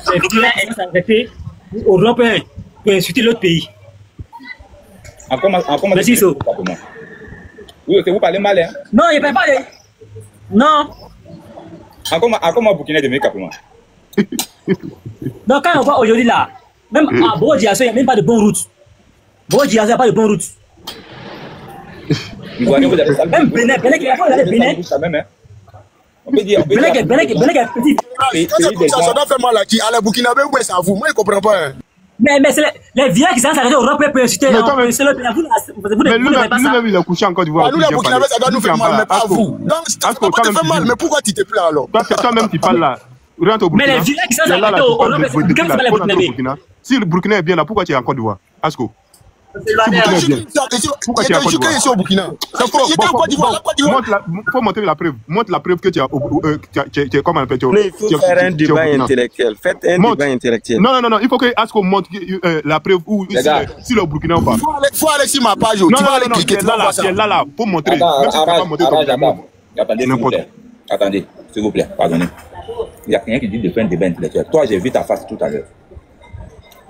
c'est vilain s'arrêter au Européen pour insulter l'autre pays. Merci, So. Oui, vous parlez mal, hein? Non, il ne peut pas parler. Non. Comment Burkina de mes capements? Donc, quand on voit aujourd'hui là, même à Boro-Dioulasso, il n'y a même pas de bonne route. Boro-Dioulasso, il n'y a pas de bonne route. Même Benin, qui a fait Benin. On peut dire. Benin qui est petit. Ça doit faire mal à qui? À la Burkinabé, ouais, c'est à vous. Moi, je ne comprends pas. Hein. Mais c'est les vilains qui sont s'arrêter au Européen pour insulter. Mais lui-même, il a couché en Côte d'Ivoire. Nous, la Burkinabé, ça doit nous faire mal, mais pas vous. Donc, ça doit te faire mal, mais pourquoi tu t'es plus là alors? Toi-même, tu parles là. Rentre au Burkina. Mais les vilains qui sont s'arrêter au Européen, c'est pas les Burkinabés. Si le Burkina est bien là, pourquoi tu es en Côte d'Ivoire? Asko. Pourquoi tu es en Côte d'Ivoire? Au Burkina. Il faut montrer la preuve. Montre la preuve que tu es comme un pétrole. Mais il faut faire un débat intellectuel. Faites un débat intellectuel. Non, il faut que Asko montre la preuve où si le Burkina ou pas. Il faut aller sur ma page. Tu vas aller cliquer. Tu es là, pour montrer. Même si tu n'as pas montré Attendez, s'il vous plaît, pardonnez. Il n'y a rien qui dit de faire un débat intellectuel. Toi, j'ai vu ta face tout à l'heure.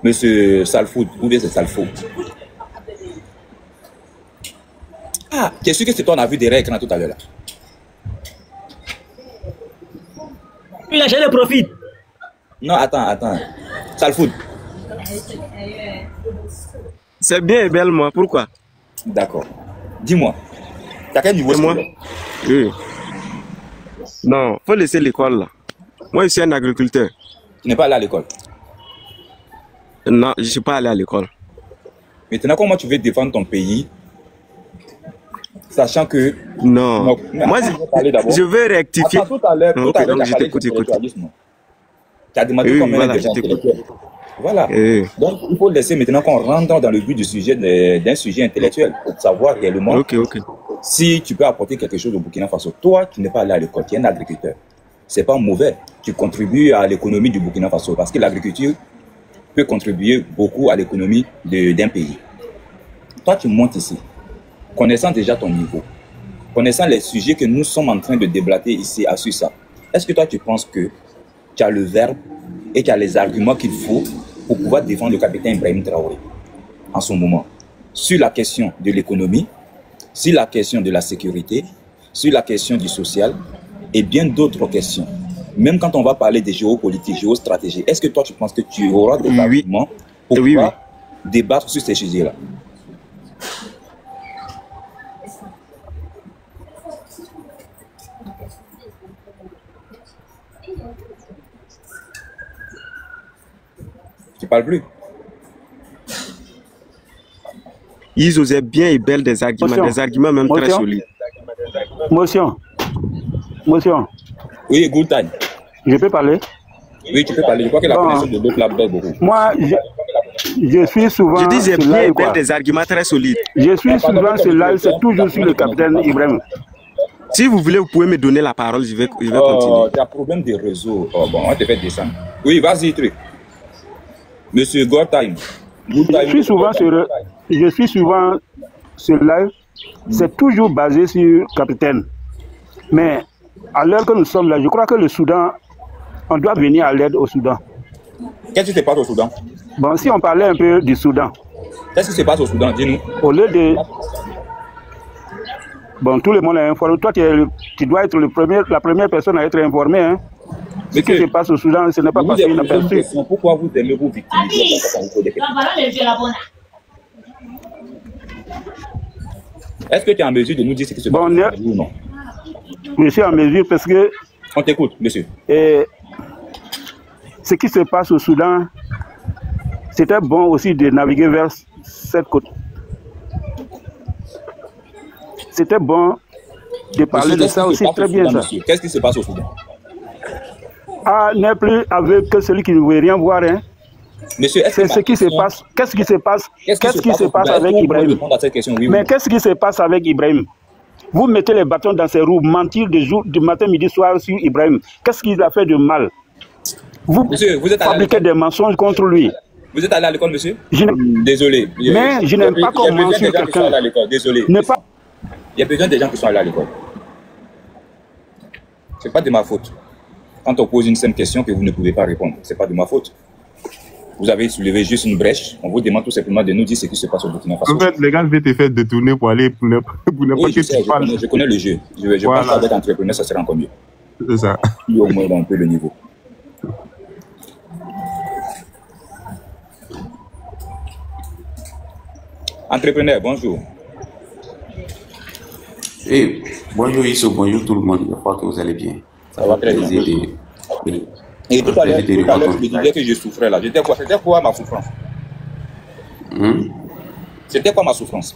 Monsieur Salfoud, ou bien c'est Salfo. Ah, tu es sûr que c'est toi, on a vu des écrans tout à l'heure là. Il a géré le profit. Non, attends. Salfoud. C'est bien et belle, moi. Pourquoi? D'accord. Dis-moi, t'as quel niveau moi? Oui. Non, faut laisser l'école là. Moi, je suis un agriculteur. Tu n'es pas allé à l'école? Non, je ne suis pas allé à l'école. Maintenant, comment tu veux défendre ton pays, sachant que... Non. Moi, je veux rectifier. Attends, tout à l'heure, je t'écoute. Tu as demandé combien voilà, de gens intellectuels. Voilà. Donc, il faut laisser maintenant qu'on rentre dans le but du sujet d'un sujet intellectuel pour savoir réellement si tu peux apporter quelque chose au Burkina Faso. Toi, tu n'es pas allé à l'école, tu es un agriculteur. C'est pas mauvais. Tu contribues à l'économie du Burkina Faso parce que l'agriculture peut contribuer beaucoup à l'économie d'un pays. Toi, tu montes ici, connaissant déjà ton niveau, connaissant les sujets que nous sommes en train de débattre ici sur ça. Est-ce que toi, tu penses que tu as le verbe et tu as les arguments qu'il faut pour pouvoir défendre le capitaine Ibrahim Traoré en ce moment, sur la question de l'économie, sur la question de la sécurité, sur la question du social et bien d'autres questions. Même quand on va parler de géopolitique, géostratégie, est-ce que toi tu penses que tu auras des arguments pour pouvoir débattre sur ces sujets-là? Tu parles plus. Ils osaient bien et belle des arguments même très solides. Motion. Oui, good time. Je peux parler? Oui, tu peux parler. Je crois que la connexion de l'autre là baisse beaucoup. Moi, je suis souvent... Je disais bien et belle des arguments très solides. Je suis souvent sur live, c'est toujours sur le capitaine Ibrahim. Si vous voulez, vous pouvez me donner la parole, je vais continuer. Tu as un problème de réseau. Oh, bon, on va te faire descendre. Oui, vas-y, truc. Monsieur Gortime. Je suis souvent sur live, c'est toujours basé sur capitaine. Mais à l'heure que nous sommes là, je crois que le Soudan, on doit venir à l'aide au Soudan. Qu'est-ce qui se passe au Soudan? Bon, si on parlait un peu du Soudan. Qu'est-ce qui se passe au Soudan? Dis-nous. Au lieu de... Bon, tout le monde est informé. Toi, tu dois être la première personne à être informée. Hein. Ce qui se passe au Soudan, ce n'est pas parce qu'il n'a pas su. Pourquoi vous aimez vous victimiser? Est-ce que tu es en mesure de nous dire ce qui se passe ou non? Je suis en mesure parce que... On t'écoute, monsieur. Ce qui se passe au Soudan, c'était bon aussi de naviguer vers cette côte. C'était bon de parler de ça aussi, très bien ça. Qu'est-ce qui se passe au Soudan? Ah, n'est plus avec celui qui ne veut rien voir. Hein. Monsieur, c'est ce qui se passe. Qu'est-ce qui se passe? Qu'est-ce qui se passe avec Ibrahim? Mais qu'est-ce qui se passe avec Ibrahim? Vous mettez les bâtons dans ses roues, mentir du matin, midi, soir sur Ibrahim. Qu'est-ce qu'il a fait de mal? Vous fabriquez des mensonges contre lui. Vous êtes allé à l'école, monsieur? Désolé. Mais je n'aime pas qu'on mentionne quelqu'un. Désolé. Il y a besoin des gens qui sont allés à l'école. C'est pas de ma faute. quand on pose une simple question que vous ne pouvez pas répondre. Ce n'est pas de ma faute. Vous avez soulevé juste une brèche. On vous demande tout simplement de nous dire ce qui se passe au Burkina Faso. En fait, les gars vont te faire détourner pour aller pour ne pas que tu parles. Je connais le jeu. Je pense qu'avec entrepreneur, ça sera encore mieux. C'est ça. Plus au moins un peu le niveau. Entrepreneur, bonjour. Hey, bonjour Issou, bonjour tout le monde. Je crois que vous allez bien. Ça va très bien. Et tout à l'heure, je disais que je souffrais là. C'était quoi ma souffrance? C'était quoi ma souffrance?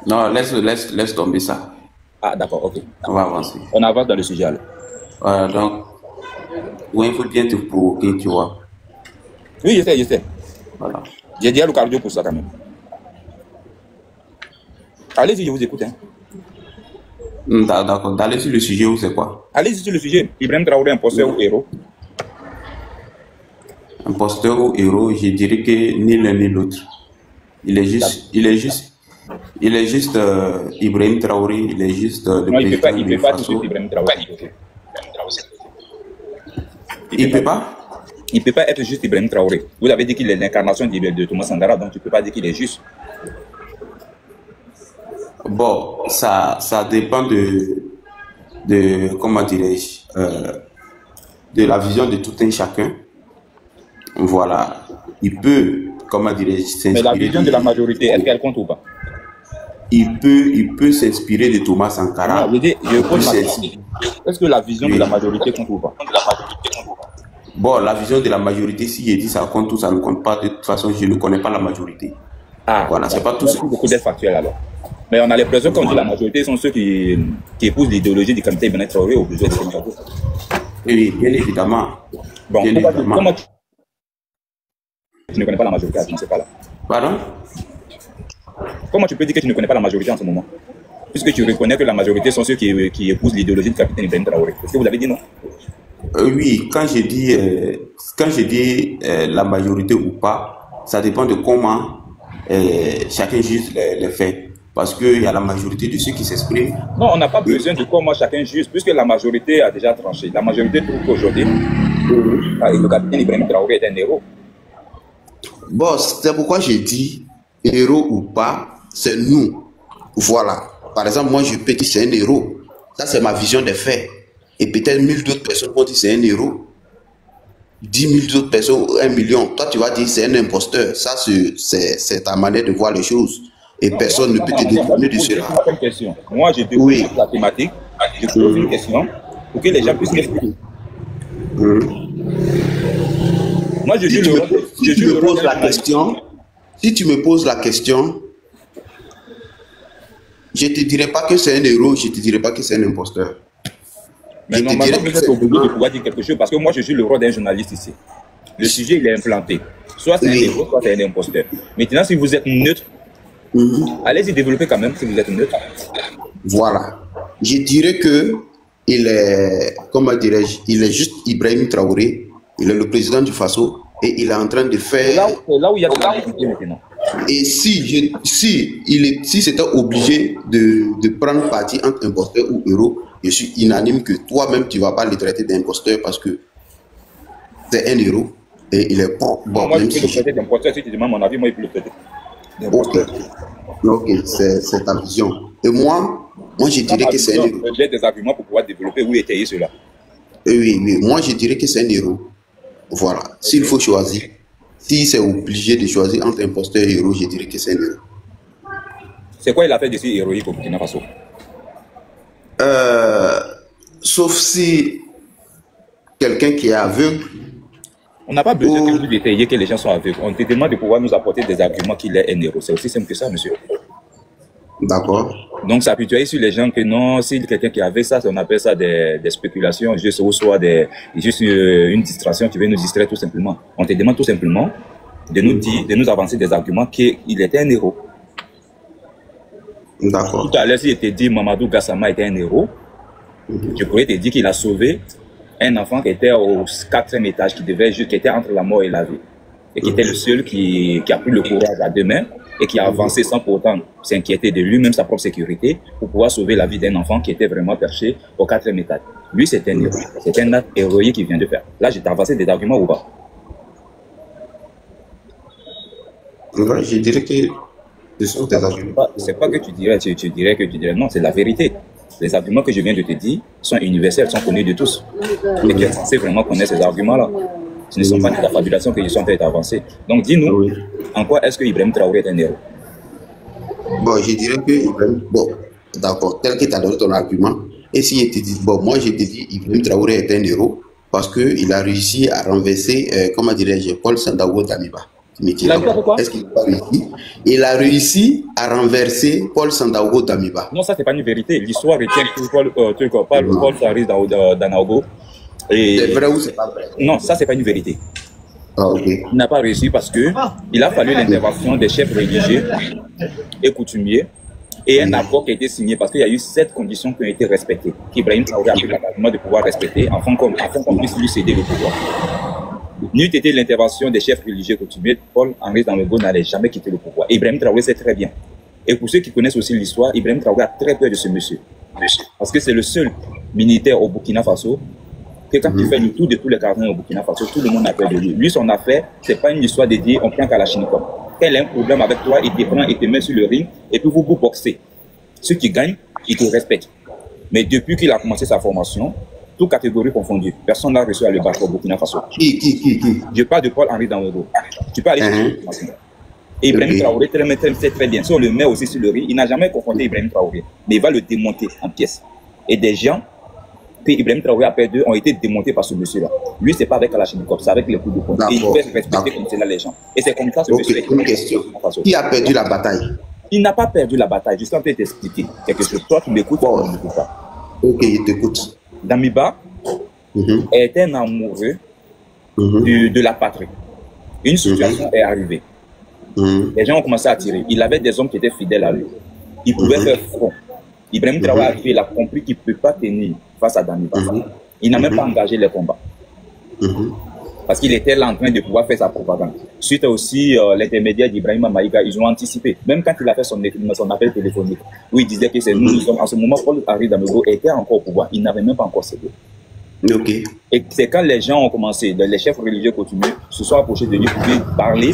Non, laisse tomber ça. Ah, d'accord, ok. On va avancer. On avance dans le sujet alors. Voilà, donc, oui, il faut bien te provoquer, tu vois. Oui, je sais. Voilà. J'ai dit à le cardio pour ça quand même. Allez-y, je vous écoute. Hein. D'accord, d'aller sur le sujet ou c'est quoi? Allez-y sur le sujet. Ibrahim Traoré, imposteur ou héros? Imposteur ou héros, je dirais que ni l'un ni l'autre. Il est juste Ibrahim Traoré, il est juste le président il peut pas tout de suite Ibrahim Traoré. Il peut pas? Il ne peut pas être juste Ibrahim Traoré. Vous avez dit qu'il est l'incarnation de Thomas Sankara, donc tu ne peux pas dire qu'il est juste. Bon, ça dépend de comment dirais-je, de la vision de tout un chacun. Voilà. Il peut, comment dirais-je, s'inspirer. Mais la vision de la majorité, est-ce qu'elle compte ou pas? Il peut s'inspirer de Thomas Sankara. Non, je pose ma question. Est-ce que la vision de la majorité compte ou pas? Bon, la vision de la majorité, si je dis ça compte ou ça ne compte pas, de toute façon, je ne connais pas la majorité. Ah, voilà, c'est pas tout ça. Beaucoup d'être factuel alors. Mais on a l'impression qu'on dit la majorité sont ceux qui épousent l'idéologie du comité Ibrahim Traoré au besoin de Sénégal. Oui, bien évidemment. Bon, bien évidemment. Comment tu ne connais pas la majorité à ce pas là? Pardon? Comment tu peux dire que tu ne connais pas la majorité en ce moment? Puisque tu reconnais que la majorité sont ceux qui épousent l'idéologie du capitaine Ibrahim Traoré. Est-ce que vous avez dit non? Oui, quand je dis la majorité ou pas, ça dépend de comment chacun juge les faits. Parce qu'il y a la majorité de ceux qui s'expriment. Non, on n'a pas besoin de comment chacun juge, puisque la majorité a déjà tranché. La majorité trouve qu'aujourd'hui, le capitaine Ibrahim Traoré est un héros. Bon, c'est pourquoi j'ai dit héros ou pas, c'est nous. Voilà. Par exemple, moi, je peux dire que c'est un héros. Ça, c'est ma vision des faits. Et peut-être 1000 d'autres personnes vont dire c'est un héros. 10 000 autres personnes, 1 million. Toi, tu vas dire c'est un imposteur. Ça, c'est ta manière de voir les choses. Et non, personne ne peut te détourner de cela. Moi, je découvre la thématique. Je pose une question pour que les gens puissent m'expliquer. Moi, je joue le rôle. Si tu me poses la question, si tu me poses la question, je ne te dirai pas que c'est un héros, je ne te dirai pas que c'est un imposteur. Mais normalement, vous êtes obligé de pouvoir dire quelque chose parce que moi, je joue le rôle d'un journaliste ici. Le sujet, il est implanté. Soit c'est un héros, soit c'est un imposteur. Maintenant, si vous êtes neutre, allez-y développer quand même si vous êtes neutre. Voilà. Je dirais que il est, comment dirais-je, il est juste Ibrahim Traoré. Il est le président du Faso et il est en train de faire. C'est là où il y a de la difficulté maintenant. Et si c'était obligé de prendre parti entre imposteur ou héros, je suis unanime que toi-même tu ne vas pas le traiter d'imposteur parce que c'est un héros et il est bon. Moi, je peux le traiter d'imposteur. Si tu demandes mon avis, moi, je peux le traiter. Ok, c'est ta vision. Et moi je dirais que c'est un héros. J'ai des arguments pour pouvoir développer ou étayer cela. Oui, moi je dirais que c'est un héros. Voilà. S'il faut choisir, si c'est obligé de choisir entre imposteur et héros, je dirais que c'est un héros. C'est quoi il a fait de si héroïque au Burkina Faso? Sauf si quelqu'un qui est aveugle. On n'a pas besoin de détailler que les gens sont aveugles. On te demande de pouvoir nous apporter des arguments qu'il est un héros. C'est aussi simple que ça, monsieur. D'accord. Donc, s'appuyer sur les gens que non, si quelqu'un qui avait ça, on appelle ça des spéculations, juste, ou soit juste une distraction, tu veux nous distraire tout simplement. On te demande tout simplement de nous dire, de nous avancer des arguments qu'il était un héros. D'accord. Tout à l'heure, si je te dis Mamadou Gassama était un héros, je pourrais te dire qu'il a sauvé un enfant qui était au 4e étage, qui était entre la mort et la vie. Et qui était le seul qui a pris le courage à deux mains et qui a avancé sans pour autant s'inquiéter de lui-même, sa propre sécurité, pour pouvoir sauver la vie d'un enfant qui était vraiment perché au 4e étage. Lui, c'est un héros. C'est un acte héroïque qu'il vient de faire. Là, j'ai avancé des arguments ou pas? Ouais, je dirais que ce sont des arguments. C'est pas que tu dirais, tu dirais que tu dirais non, c'est la vérité. Les arguments que je viens de te dire sont universels, sont connus de tous. Et tu es censé vraiment connaître ces arguments-là. Ce ne sont pas de la fabulation que je suis en train d'avancer. Donc dis-nous, en quoi est-ce que Ibrahim Traoré est un héros? Bon, je dirais que Ibrahim, bon, d'accord, tel que tu as donné ton argument, et si je te dis, bon, moi je te dis, Ibrahim Traoré est un héros parce qu'il a réussi à renverser, comment dirais-je, Paul Sandaogo Damiba. Est-ce qu'il a réussi? Il a réussi à renverser Paul Sandaogo Damiba. Non, ça c'est pas une vérité. L'histoire retient que Paul Saris Danaogo. C'est vrai ou c'est pas vrai? Non, ça c'est pas une vérité. Ah, ok. Il n'a pas réussi parce que il a fallu l'intervention des chefs religieux et coutumiers et un accord qui a été signé parce qu'il y a eu 7 conditions qui ont été respectées, qu'Ibrahim Traoré a pris l'engagement de pouvoir respecter afin qu'on puisse lui céder le pouvoir. N'eût été l'intervention des chefs religieux coutumiers, Paul-Henri Danaogo n'allait jamais quitter le pouvoir. Ibrahim Traoré sait très bien. Et pour ceux qui connaissent aussi l'histoire, Ibrahim Traoré a très peur de ce monsieur. Parce que c'est le seul militaire au Burkina Faso que quand il fait le tour de tous les quartiers au Burkina Faso, tout le monde a peur de lui. Lui, son affaire, c'est pas une histoire de dire on prend Kalachnikov. Quand il a un problème avec toi, il te prend, il te met sur le ring et puis vous boxez. Ceux qui gagnent, ils te respectent. Mais depuis qu'il a commencé sa formation, toutes catégories confondues, personne n'a réussi à le battre au Burkina Faso. Qui Je parle de Paul-Henri Danaogo. Tu peux aller sur la formation. Et Ibrahim Traoré sait très bien. Si on le met aussi sur le ring, il n'a jamais confronté Ibrahim Traoré. Mais il va le démonter en pièces. Et des gens que Ibrahim Traoré a perdu ont été démontés par ce monsieur-là. Lui, c'est pas avec Kalachnikov, c'est avec les coups de poing. Et il fait respecter comme cela les gens. Et c'est comme ça ce monsieur. Une question. Qui a perdu la bataille? Il n'a pas perdu la bataille. Je suis en train de t'expliquer quelque chose. Toi, tu m'écoutes, moi, je ne m'écoute pas. Ok, je t'écoute. Damiba est un amoureux de la patrie. Une situation est arrivée. Les gens ont commencé à tirer. Il avait des hommes qui étaient fidèles à lui. Il pouvait faire front. Ibrahim Traoré a fait, il a compris qu'il ne peut pas tenir face à Damiba. Il n'a même pas engagé les combats. Parce qu'il était là en train de pouvoir faire sa propagande. Suite aussi l'intermédiaire d'Ibrahim Maïga, ils ont anticipé. Même quand il a fait son appel téléphonique, où il disait que c'est nous sommes en ce moment, Paul-Henri Danaogo était encore au pouvoir. Il n'avait même pas encore cédé. Et c'est quand les gens ont commencé, les chefs religieux coutumiers se sont approchés de lui pour parler.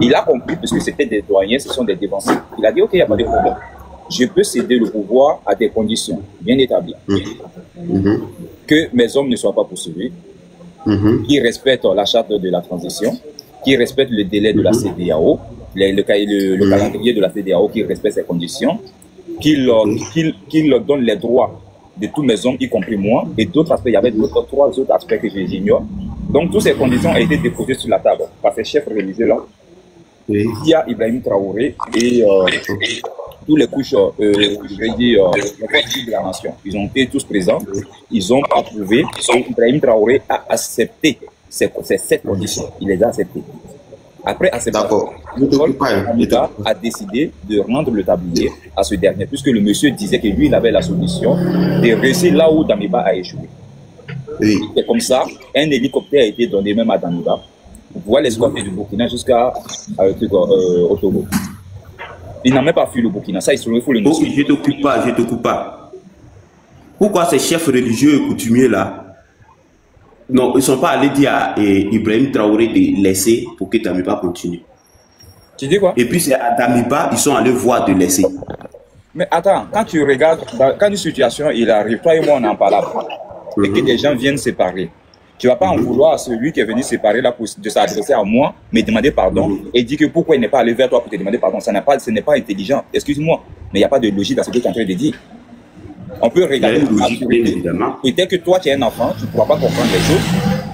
Il a compris, parce que c'était des doyens, ce sont des dévanciers. Il a dit, ok, il n'y a pas de problème. Je peux céder le pouvoir à des conditions bien établies. Que mes hommes ne soient pas poursuivis, qui respectent la charte de la transition, qui respectent le délai de la CEDEAO, le calendrier de la CEDEAO, qui respecte ces conditions, qui leur donne les droits de tous mes hommes, y compris moi, et d'autres aspects. Il y avait 3 autres aspects que j'ignore. Donc, toutes ces conditions ont été déposées sur la table par ces chefs religieux-là. Il y a Ibrahim Traoré et tous les couches, je vais dire, de la nation. Ils ont été tous présents, ils ont approuvé, et Ibrahim Traoré a accepté ces 7 conditions. Il les a acceptées. Après acceptation, Damiba a décidé de rendre le tablier à ce dernier, puisque le monsieur disait que lui, il avait la solution de réussir là où Damiba a échoué. C'est comme ça, un hélicoptère a été donné même à Damiba pour pouvoir l'escorter du Burkina jusqu'à au Togo. Il n'a même pas fui le Burkina, ça il faut le noter. Je ne te coupe pas. Pourquoi ces chefs religieux et coutumiers là, non, ils ne sont pas allés dire à Ibrahim Traoré de laisser pour que Damiba continue? Tu dis quoi? Et puis c'est à Damiba, ils sont allés voir de laisser. Mais attends, quand tu regardes, quand une situation il arrive, toi et moi on en parle après, et que des gens viennent séparer, tu ne vas pas en vouloir à celui qui est venu séparer là de s'adresser à moi, me demander pardon, et dire que pourquoi il n'est pas allé vers toi pour te demander pardon. Ce n'est pas intelligent, excuse-moi, mais il n'y a pas de logique dans ce que tu es en train de dire. On peut regarder évidemment. Peut-être que toi tu es un enfant, tu ne pourras pas comprendre les choses.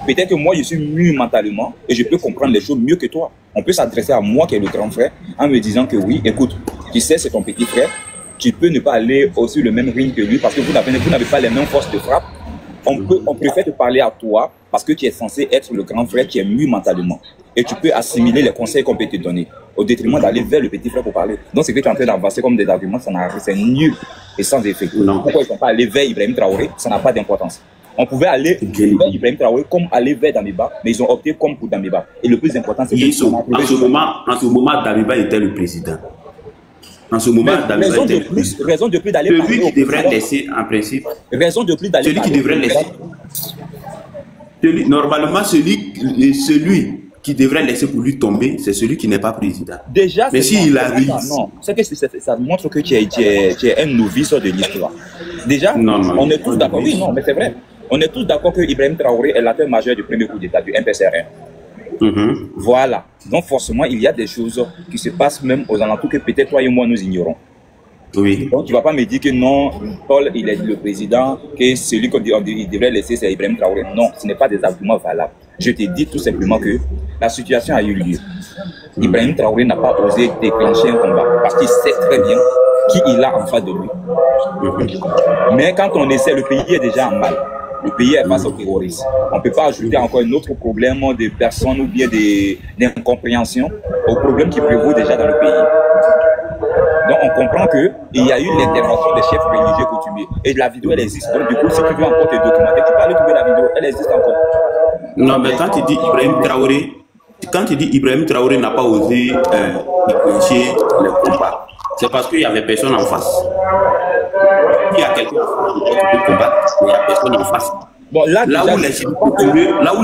Peut-être que moi je suis mûr mentalement et je peux comprendre les choses mieux que toi. On peut s'adresser à moi qui est le grand frère en me disant que oui, écoute, tu sais c'est ton petit frère, tu peux ne pas aller aussi le même ring que lui parce que vous n'avez pas les mêmes forces de frappe. On préfère te parler à toi parce que tu es censé être le grand frère qui est mûr mentalement. Et tu peux assimiler les conseils qu'on peut te donner au détriment d'aller vers le petit frère pour parler. Donc, c'est que tu es en train d'avancer comme des arguments, c'est nul et sans effet. Pourquoi ils ne sont pas allés vers Ibrahim Traoré? Ça n'a pas d'importance. On pouvait aller vers Ibrahim Traoré comme aller vers Damiba, mais ils ont opté comme pour Damiba. Et le plus important, c'est que... En ce moment, Damiba était le président. En ce moment, Damiba était le président. Raison de plus d'aller... Celui qui devrait laisser, en principe... Raison de plus d'aller... Celui qui devrait laisser... Normalement, celui qui devrait laisser pour lui tomber, c'est celui qui n'est pas président. Déjà, mais s'il arrive... Non, c'est que ça montre que tu es un novice de l'histoire. Déjà, on est tous d'accord. Oui, non, mais c'est vrai. On est tous d'accord que Ibrahim Traoré est l'acteur majeur du premier coup d'État du MPCRN. Voilà. Donc forcément, il y a des choses qui se passent même aux alentours que peut-être toi et moi nous ignorons. Oui. Donc tu ne vas pas me dire que non, Paul, il est le président, que celui qu'on devrait laisser, c'est Ibrahim Traoré. Non, ce n'est pas des arguments valables. Je te dis tout simplement que la situation a eu lieu. Ibrahim Traoré n'a pas osé déclencher un combat parce qu'il sait très bien qui il a en face de lui. Mais quand on essaie, le pays est déjà en mal. Le pays est face au terrorisme. On ne peut pas ajouter encore un autre problème de personnes ou bien d'incompréhension au problème qui prévaut déjà dans le pays. Donc on comprend qu'il y a eu l'intervention des chefs religieux coutumiers. Et la vidéo, elle existe. Donc du coup, si tu veux encore te documenter, tu peux aller trouver la vidéo. Elle existe encore. Non, mais quand tu dis Ibrahim Traoré, n'a pas osé déclencher le combat, c'est parce qu'il n'y avait personne en face. Il y a quelqu'un qui peut combattre, mais il n'y a personne en face. Bon, là où les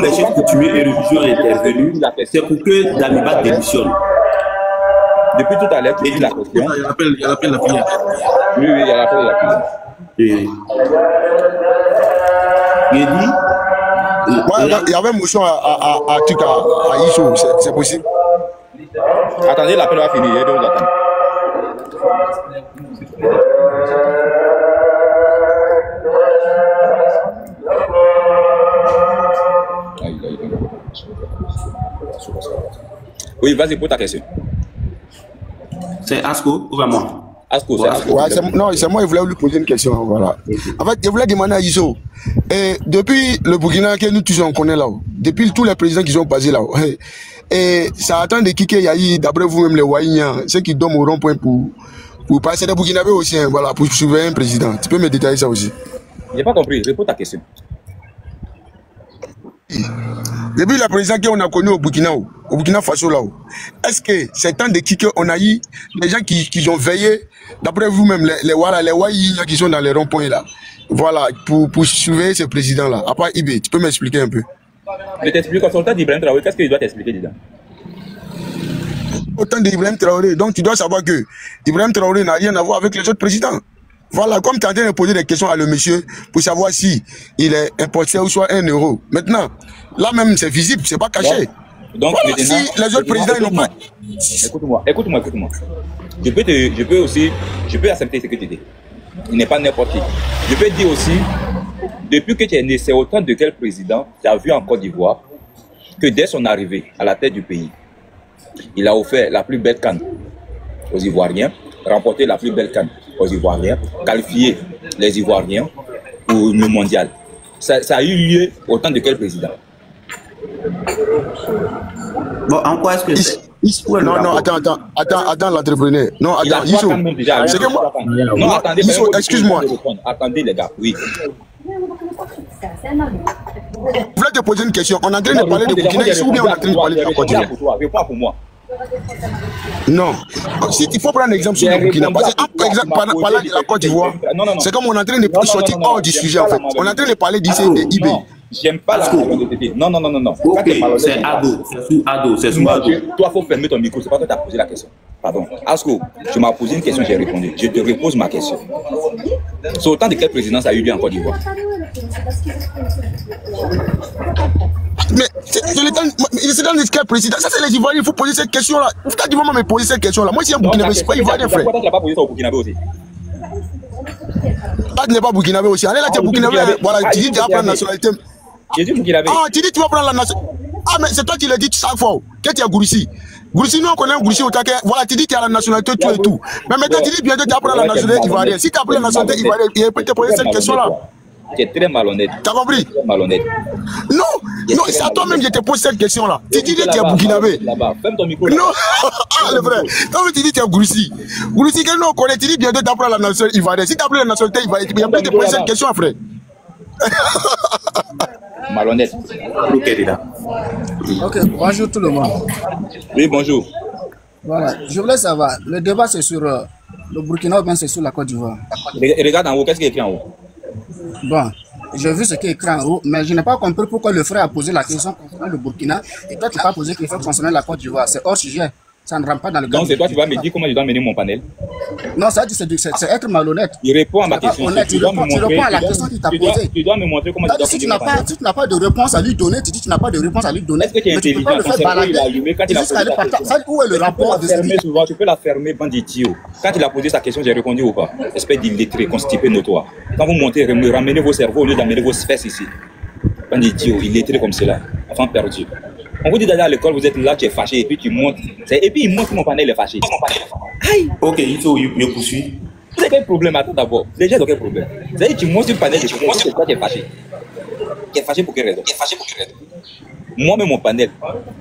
chefs coutumiers et religieux ont intervenu, c'est pour que Damiba démissionne. Depuis tout à l'heure, tu dis la question. Il appelle la prière. Oui, il appelle la prière. Il dit... Il y avait une motion à Issou, c'est possible. Attendez, l'appel va finir. Je vais vous attendre. Oui, vas-y pour ta question. C'est Asko ou moi? Asko, c'est Asko. Ouais, non, c'est moi qui voulais lui poser une question. Voilà. En fait, je voulais demander à Issou, depuis le Burkina que nous tous on connaît là-haut, depuis tous les présidents qui sont passés là-haut, et ça attend de qui qu'il y a eu, d'après vous-même, les Waïniens, ceux qui dorment au rond-point pour passer des Burkinabés aussi, hein, voilà, pour surveiller un président. Tu peux me détailler ça aussi? J'ai pas compris, réponds ta question. Depuis le président qu'on a connu au Burkina Faso là-haut, est-ce que c'est temps de qui qu'on a eu les gens qui ont veillé, d'après vous-même, les Waïniens qui sont dans les ronds-points là, voilà, pour surveiller ce président-là? À part Ibé, tu peux m'expliquer un peu? Je t'explique, au temps d'Ibrahim Traoré, qu'est-ce qu'il doit t'expliquer dedans? Autant d'Ibrahim Traoré, donc tu dois savoir que Ibrahim Traoré n'a rien à voir avec les autres présidents. Voilà, comme tu es en train de poser des questions à le monsieur pour savoir si il est importé ou soit 1 euro. Maintenant, là même c'est visible, c'est pas caché. Donc voilà, si les autres présidents ils n'ont pas... Écoute-moi. Je peux accepter ce que tu dis. Il n'est pas n'importe qui. Je peux dire aussi, depuis que tu es né, c'est autant de quel président tu as vu en Côte d'Ivoire que dès son arrivée à la tête du pays, il a offert la plus belle CAN aux Ivoiriens, remporté la plus belle CAN aux Ivoiriens, qualifié les Ivoiriens pour le mondial. Ça a eu lieu autant de quel président? Bon, en quoi est-ce que c'est? Non, attends, l'entrepreneur. Non, attends, Issou. C'est que moi. Non, attendez, excuse-moi. Attendez, les gars, oui. Je voulais te poser une question. On est en train de parler de Burkina Faso ou bien on est en train de parler de la Côte d'Ivoire? Réponds pour moi. Non. Si il faut prendre un exemple sur le Burkina, parce que par exemple, parlant de la Côte d'Ivoire, c'est comme on est en train de sortir hors du sujet en fait. On est en train de parler d'ici de IB. J'aime pas la malhonnêteté. Non. Ok, c'est Ado. C'est sous Ado. Toi, il faut fermer ton micro. C'est pas toi qui as posé la question. Pardon. Asko, tu m'as posé une question, j'ai répondu. Je te repose ma question. C'est autant de quel président ça a eu lieu en Côte d'Ivoire? Mais c'est dans le quel président? Ça, c'est les Ivoiriens. Il faut poser cette question-là. Pourquoi tu vas me poser cette question-là? Moi, si un Burkinabé, c'est pas Ivoirien, frère. Pourquoi tu n'as pas posé ça au Burkinabé aussi? Ah, tu n'es pas Burkinabé aussi. Allez là, tu es Burkinabé. Voilà, tu dis que tu vas prendre la nationalité. J'ai dit Burkinabé. Ah, tu dis que tu vas prendre la nationalité. Ah, mais c'est toi qui l'as dit chaque fois. Que tu es Gourissi. Gourissi, nous on connaît Gourissi au taquet. Voilà, tu dis que tu as la nationalité, tout et tout. Mais maintenant, tu dis bientôt que tu vas prendre la nationalité ivoirienne. Si tu as pris la nationalité ivoirienne, il peut te poser cette question-là. Tu es très malhonnête. T'as compris? Très malhonnête. Non, c'est à toi-même que je te pose cette question-là. Tu dis que tu es Burkinabé. Ferme ton micro. Non, ah, le vrai. Non, mais tu dis que tu es Gourissi. Gourissi, que nous on connaît, tu dis bientôt que tu vas prendre la nationalité ivoirienne. Si tu as pris la nationalité ivoirienne, il peut te poser cette question, frère. malhonnête. Ok, bonjour tout le monde. Oui, bonjour. Voilà, je voulais savoir, le débat c'est sur le Burkina ou bien c'est sur la Côte d'Ivoire? Regarde en haut, qu'est-ce qui est écrit en haut? Bon, j'ai vu ce qui est écrit en haut, mais je n'ai pas compris pourquoi le frère a posé la question concernant le Burkina et toi tu n'as pas posé la question concernant la Côte d'Ivoire. C'est hors sujet. Ça ne rentre pas dans le cadre. Donc c'est toi qui vas me dire comment je dois mener mon panel? Non, ça c'est être malhonnête. Il répond à ma question. Tu réponds à la question qu'il t'a posée. Tu dois me montrer comment je dois mener mon panel. Si tu n'as pas de réponse à lui donner, tu dis que tu n'as pas de réponse à lui donner. Est-ce que tu es intelligent? Quand c'est il a allumé, quand il a posé sa question. Où est le rapport de ce tu peux la fermer, bandit idiot. Quand il a posé sa question, j'ai répondu ou pas? Espèce d'illettré, constipé notoire. Quand vous montez, ramenez vos cerveaux au lieu d'amener vos fesses ici. Bandit idiot, illettré comme cela. Enfant perdu. On vous dit d'aller à l'école, vous êtes là, tu es fâché, et puis tu montes. Et puis il montre que mon panel est fâché. Aïe. Ok, il faut me poursuivre. Vous avez quel problème? Attends d'abord. Déjà, quel problème? C'est-à-dire que tu montes sur le panel, tu montres que toi, tu es fâché. Tu es fâché pour quelle raison? Moi-même, mon panel,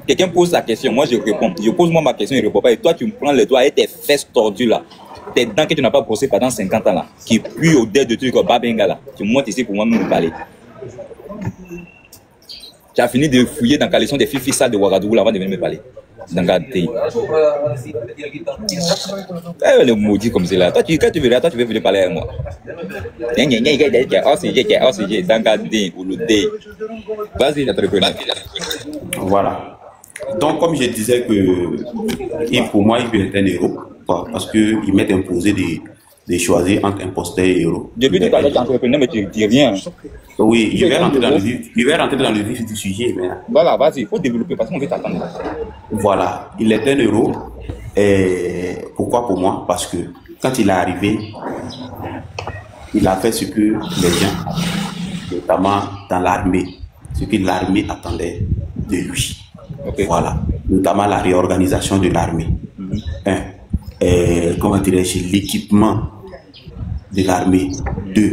quelqu'un pose sa question, moi je réponds. Je pose moi ma question, il ne répond pas. Et toi, tu me prends les doigts et tes fesses tordues là. Tes dents que tu n'as pas brossées pendant 50 ans là. Qui puent au dé de trucs comme Babenga là. Tu montes ici pour moi me parler. Tu as fini de fouiller dans la collection des filles sales de Ouagadougou avant de venir me parler. Dans le pays. Le maudit comme c'est là. Toi, quand tu verras, toi, tu veux venir parler avec moi. Voilà. Donc, comme je disais que pour moi, il est un héros. Parce qu'il m'est imposé de choisir entre imposteur et héros. Depuis tout à l'heure, tu es entrepreneur, mais tu ne dis rien. Oui, je vais rentrer dans le vif du sujet. Mais... Voilà, vas-y, il faut développer parce qu'on veut t'attendre. Voilà, il est un héros. Et pourquoi pour moi? Parce que quand il est arrivé, il a fait ce que les gens, notamment dans l'armée, ce que l'armée attendait de lui. Okay. Voilà, notamment la réorganisation de l'armée. Comment dirais-je, l'équipement de l'armée. 2.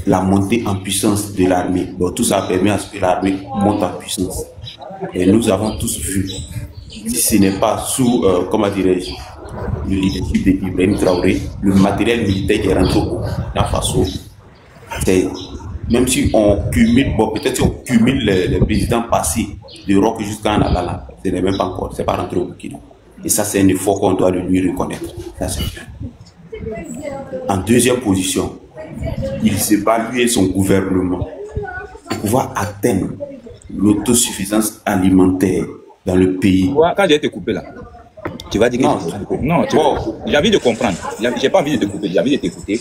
La montée en puissance de l'armée. Bon, tout ça permet à ce que l'armée monte en puissance. Et nous avons tous vu, si ce n'est pas sous, comment dirais-je, le leadership d'Ibrahim Traoré, le matériel militaire qui est rentré au Burkina Faso, même si on cumule, bon, peut-être si on cumule les présidents passés de Rock jusqu'à Nalala, ce n'est même pas encore, c'est pas rentré au Burkina. Et ça, c'est un effort qu'on doit lui reconnaître. Ça, c'est bien. En deuxième position, il s'est battu et son gouvernement pour pouvoir atteindre l'autosuffisance alimentaire dans le pays. Quand j'ai été coupé là, tu vas dire que non, j'ai envie de comprendre. J'ai pas envie de te couper, j'ai envie de t'écouter.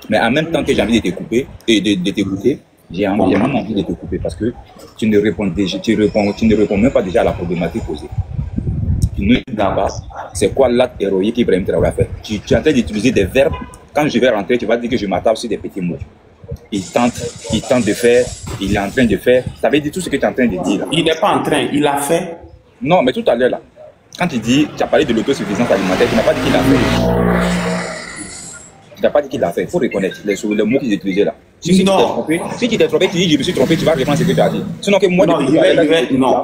Mais en même temps que j'ai envie de te couper et de t'écouter, j'ai même envie de te couper parce que tu ne réponds même pas déjà à la problématique posée. C'est quoi l'acte héroïque qu'Ibrahim Traoré a fait? Tu es en train d'utiliser des verbes. Quand je vais rentrer, tu vas dire que je m'attarde sur des petits mots. Il tente de faire, il est en train de faire. Ça veut dire tout ce que tu es en train de dire. Là. Il n'est pas en train, il a fait. Non, mais tout à l'heure, là, quand tu as parlé de l'autosuffisance alimentaire, tu n'as pas dit qu'il a fait. Tu n'as pas dit qu'il a fait. Il faut reconnaître les mots qu'ils utilisaient là. Si tu t'es trompé, tu dis je me suis trompé, tu vas reprendre ce que tu as dit. Sinon que moi, non,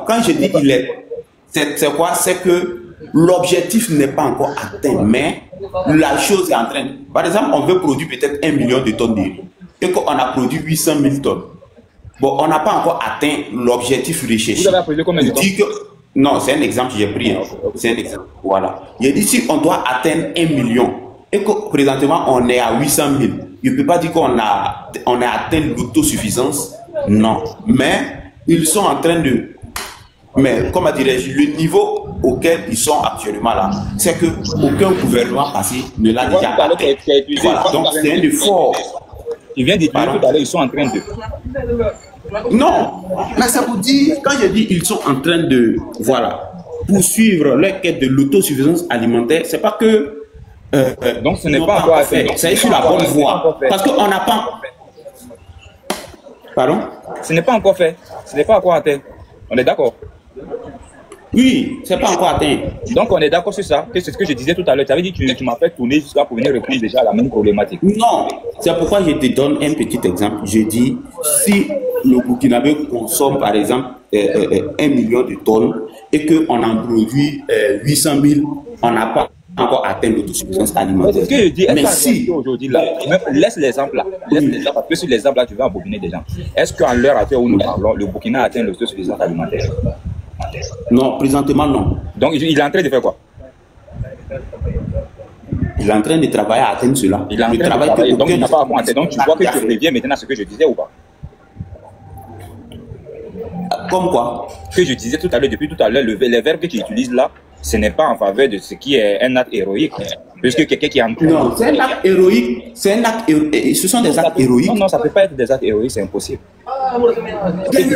quand je dis qu'il est. C'est quoi? C'est que l'objectif n'est pas encore atteint, mais la chose est en train. Par exemple, on veut produire peut-être 1 million de tonnes de riz et qu'on a produit 800 000 tonnes. Bon, on n'a pas encore atteint l'objectif recherché. Vous avez produit combien de tonnes? Non, c'est un exemple que j'ai pris. C'est un exemple. Voilà. Il dit si on doit atteindre 1 million et que présentement on est à 800 000, je ne peux pas dire qu'on a atteint l'autosuffisance. Non. Mais ils sont en train de. Mais, comment dirais-je, le niveau auquel ils sont actuellement là, c'est qu'aucun gouvernement passé ne l'a déjà atteint. Voilà, donc c'est un effort. Il vient de dire tout à l'heure, ils sont en train de... Non, mais ça vous dit, quand je dis ils sont en train de, voilà, poursuivre leur quête de l'autosuffisance alimentaire, c'est pas que... donc ce n'est pas encore fait. C'est sur la bonne voie. Parce qu'on n'a pas... Pardon? Ce n'est pas encore fait. Ce n'est pas encore atteint. On est d'accord? Oui, c'est pas encore atteint. Donc on est d'accord sur ça, que c'est ce que je disais tout à l'heure. Tu avais dit que tu m'as fait tourner jusqu'à pour venir répondre déjà à la même problématique. Non, c'est pourquoi je te donne un petit exemple. Je dis, si le Burkinabé consomme par exemple 1 million de tonnes et qu'on en produit 800 000, on n'a pas encore atteint l'autosuffisance alimentaire. C'est ce que je dis. Mais si aujourd'hui là, laisse l'exemple là, parce que sur l'exemple là, tu vas embobiner des gens. Est-ce qu'à l'heure actuelle où nous parlons, le Burkina atteint l'autosuffisance alimentaire? Non, présentement non. Donc il est en train de faire quoi? Il est en train de travailler à atteindre cela. Il est en train de travailler, donc il n'a pas à atteindre. Donc tu vois que je reviens maintenant à ce que je disais ou pas? Comme quoi? Que je disais tout à l'heure, depuis tout à l'heure, les verbes que tu utilises là, ce n'est pas en faveur de ce qui est un acte héroïque. Puisque quelqu'un qui est en train... Non, c'est un acte héroïque. C'est un acte ce sont des actes héroïques. Non, ça ne peut pas être des actes héroïques, c'est impossible. Quel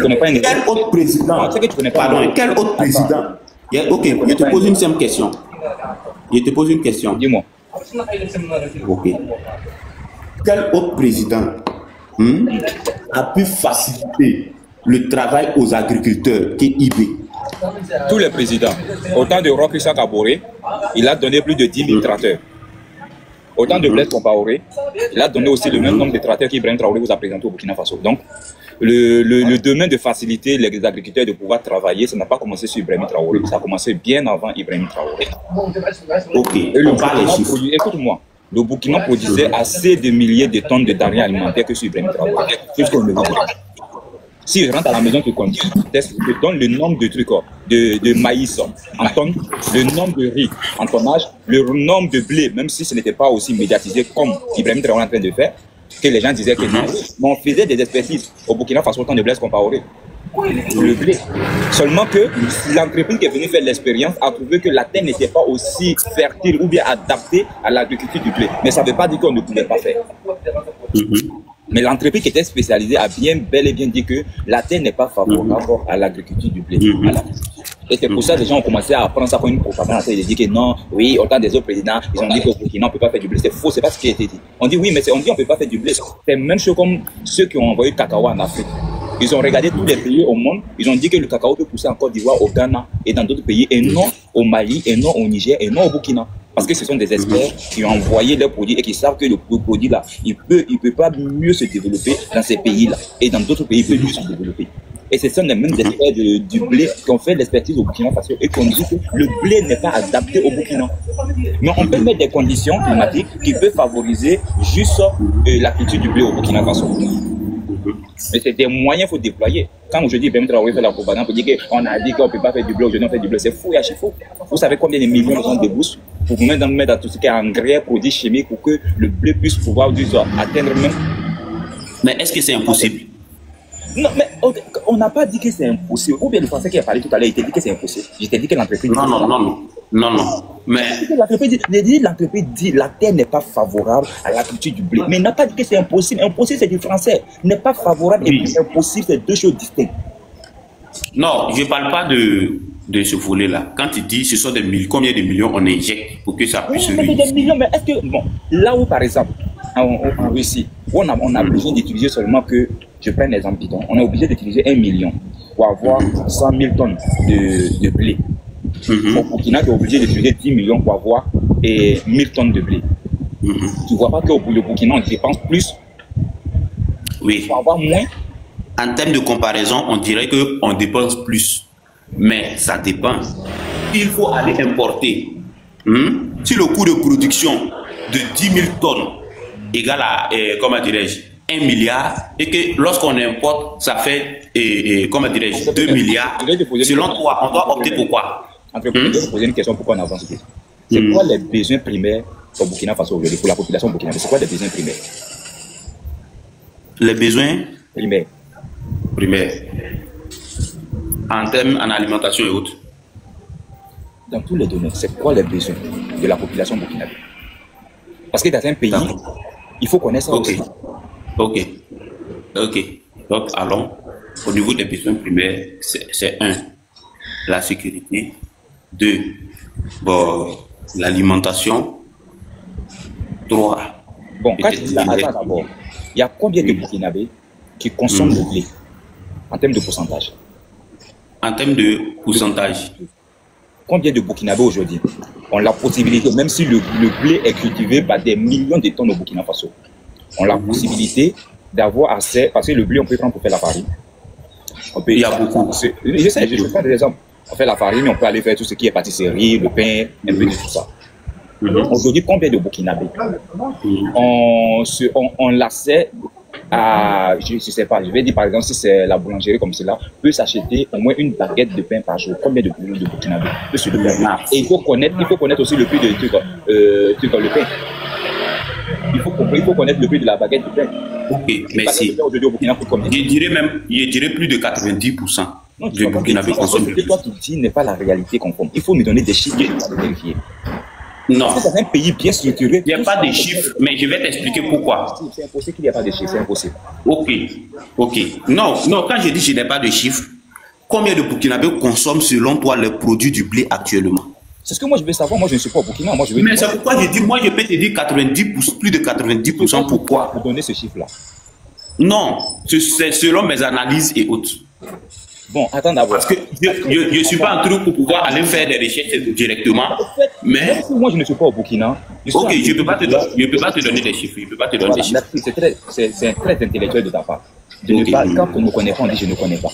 autre président? Pardon, quel autre président? Ok, je te pose une simple question. Dis-moi. Ok. Quel autre président a pu faciliter le travail aux agriculteurs qui IB? Tous les présidents. Autant de Roch Christian Kaboré, il a donné plus de 10 000 tracteurs. Autant de Blaise Compaoré, il a donné aussi le même nombre de tracteurs qu'Ibrahim Traoré vous a présenté au Burkina Faso. Donc, le domaine de faciliter les agriculteurs de pouvoir travailler, ça n'a pas commencé sur Ibrahim Traoré, ça a commencé bien avant Ibrahim Traoré. Ok, écoute-moi. Le Burkina produisait assez de milliers de tonnes de denrées alimentaires que sur Ibrahim Traoré. Jusqu'au niveau. Si je rentre à la maison, je te donne le nombre de trucs, de maïs en tonnes, le nombre de riz en tonnage, le nombre de blé, même si ce n'était pas aussi médiatisé comme Ibrahim Traoré est en train de faire, que les gens disaient que non. Mais on faisait des expertises au Burkina Faso autant de Blaise Compaoré. Le blé. Seulement que l'entreprise qui est venue faire l'expérience a trouvé que la terre n'était pas aussi fertile ou bien adaptée à l'agriculture du blé. Mais ça ne veut pas dire qu'on ne pouvait pas faire. Mais l'entreprise qui était spécialisée a bel et bien dit que la terre n'est pas favorable à l'agriculture du blé. Et c'est pour ça que les gens ont commencé à prendre ça comme une propagande. Ils disent que non, oui, autant des autres présidents, ils ont dit qu'au Burkina, on ne peut pas faire du blé. C'est faux, c'est pas ce qui a été dit. On dit oui, mais on dit on ne peut pas faire du blé. C'est même chose comme ceux qui ont envoyé le cacao en Afrique. Ils ont regardé tous les pays au monde, ils ont dit que le cacao peut pousser en Côte d'Ivoire, au Ghana et dans d'autres pays, et non au Mali, et non au Niger, et non au Burkina. Parce que ce sont des experts qui ont envoyé leurs produits et qui savent que le produit là, il peut pas mieux se développer dans ces pays-là. Et dans d'autres pays, il peut mieux se développer. Et ce sont les mêmes experts du blé qui ont fait l'expertise au Burkina Faso et qui ont dit que le blé n'est pas adapté au Burkina. Mais on peut mettre des conditions climatiques qui peuvent favoriser juste la culture du blé au Burkina Faso. Mais c'est des moyens qu'il faut déployer. Quand aujourd'hui Ibrahim Traoré fait la propagande pour dire qu'on a dit qu'on ne peut pas faire du blé, aujourd'hui on fait du blé, c'est fou et archi faux. Vous savez combien de millions de gens débouchent pour vous mettre à tout ce qui est engrais, produits chimiques pour que le blé puisse pouvoir atteindre même. Mais est-ce que c'est impossible? Non, mais on n'a pas dit que c'est impossible. Ou bien le français qui a parlé tout à l'heure, il t'a dit que c'est impossible. Je t'ai dit que l'entreprise... Non. Mais... L'entreprise dit la terre n'est pas favorable à la culture du blé. Mais il n'a pas dit que c'est impossible. Impossible, c'est du français. N'est pas favorable et impossible, c'est deux choses distinctes. Non, je ne parle pas de ce volet-là. Quand tu dis ce sont combien de millions on injecte pour que ça puisse réussir. Des millions, mais est-ce que... Bon, là où, par exemple, en Russie, où on a besoin d'utiliser seulement que... Je prends un exemple bidon. On est obligé d'utiliser 1 million pour avoir 100 000 tonnes de blé. Au Burkina, tu es obligé d'utiliser 10 millions pour avoir 1000 tonnes de blé. Tu ne vois pas qu'au Burkina, on dépense plus? Oui. Pour avoir moins? En termes de comparaison, on dirait qu'on dépense plus. Mais ça dépend. Il faut aller importer. Si le coût de production de 10 000 tonnes égale à, comment dirais-je, 1 milliard, et que lorsqu'on importe, ça fait, comment dirais-je, 2 milliards. Selon toi, on doit opter pour quoi? Je vais poser une question, pourquoi on avance plus? C'est quoi les besoins primaires au Burkina Faso aujourd'hui, pour la population burkinabé? C'est quoi les besoins primaires? Les besoins primaires. En termes en alimentation et autres. Dans tous les domaines, c'est quoi les besoins de la population burkinabé? Parce que dans un pays, il faut connaître ça aussi. Ok. Donc, allons. Au niveau des besoins primaires, c'est 1, la sécurité. 2, l'alimentation. 3. Bon, quand tu dis attends d'abord, il y a combien de Burkinabés qui consomment le blé en termes de pourcentage? En termes de pourcentage. Combien de Burkinabés aujourd'hui ont la possibilité, même si le blé est cultivé par des millions de tonnes au Burkina Faso, ont la possibilité d'avoir accès, parce que le blé, on peut prendre pour faire la farine. Il y a beaucoup. Je sais, je prends des exemples. On fait la farine, mais on peut aller faire tout ce qui est pâtisserie, le pain, un peu de tout ça. Aujourd'hui, combien de Burkinabés on l'accès à, je ne sais pas, je vais dire par exemple, si c'est la boulangerie comme cela, peut s'acheter au moins une baguette de pain par jour. Combien de Burkinabés peut se le permettre? Et il faut connaître aussi le prix de le pain. Il faut connaître le prix de la baguette de pain. Ok, merci. Je dirais plus de 90%. Non, de Burkinabés consomment. Ce que toi tu dis n'est pas la réalité conforme. Il faut me donner des chiffres pour vérifier. Non. Parce que dans un pays bien structuré, il n'y a pas de chiffres, mais je vais t'expliquer pourquoi. C'est impossible qu'il n'y ait pas de chiffres, c'est impossible. Ok. Non, quand je dis que je n'ai pas de chiffres, combien de Burkinabés consomment selon toi les produits du blé actuellement? C'est ce que moi je veux savoir. Moi je ne suis pas au Burkina. Mais c'est pourquoi je dis, moi je peux te dire 90%, plus de 90%. Pourquoi? Pour donner ce chiffre-là. Non, c'est selon mes analyses et autres. Bon, attends d'abord. Parce que je ne suis pas en truc pour pouvoir aller faire des recherches directement. Mais moi je ne suis pas au Burkina. Ok, je ne peux pas te donner des chiffres. Je peux pas te donner des chiffres. C'est très intellectuel de ta part. Quand on ne connaît pas, on dit je ne connais pas.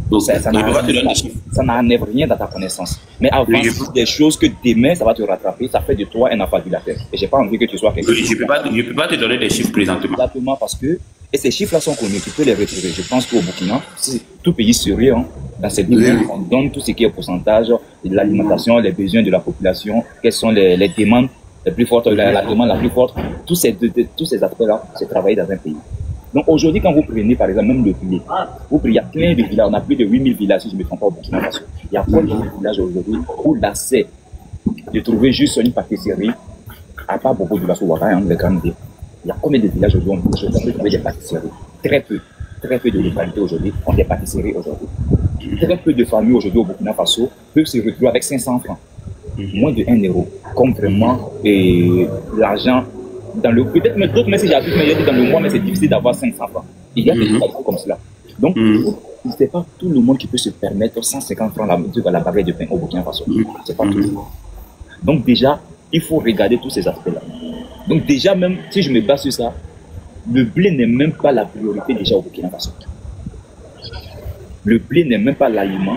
Donc, ça n'enlève rien dans ta connaissance. Mais avant, des choses que demain, ça va te rattraper, ça fait de toi un affabulateur. Et je n'ai pas envie que tu sois quelqu'un. Je ne peux pas te donner des chiffres présentement. Exactement, parce que et ces chiffres-là sont connus, tu peux les retrouver. Je pense qu'au Burkina, si tout pays sérieux, dans cette domaine, on donne tout ce qui est pourcentage de l'alimentation, les besoins de la population, quelles sont les demandes les plus fortes, la demande la plus forte. Tous ces aspects-là, c'est travailler dans un pays. Donc aujourd'hui, quand vous prenez par exemple même le blé, il y a plein de villages, on a plus de 8000 villages si je ne me trompe pas au Burkina Faso. Il y a plein de villages aujourd'hui où l'accès de trouver juste une pâtisserie, à part beaucoup de la Souara, le Grand D. Il y a combien de villages aujourd'hui où on peut trouver des pâtisseries? Très peu de localités aujourd'hui ont des pâtisseries aujourd'hui. Très peu de familles aujourd'hui au Burkina Faso peuvent se retrouver avec 500 francs, moins de 1 euro, comme vraiment l'argent. Peut-être même d'autres, mais si j'abuse, mais dans le mois, mais c'est difficile d'avoir 500 francs. Il y a des gens comme cela. Donc, ce n'est pas tout le monde qui peut se permettre 150 francs la baguette de pain au Burkina Faso. C'est pas tout le monde. Donc, déjà, il faut regarder tous ces aspects-là. Donc, déjà, même si je me base sur ça, le blé n'est même pas la priorité déjà au Burkina Faso. Le blé n'est même pas l'aliment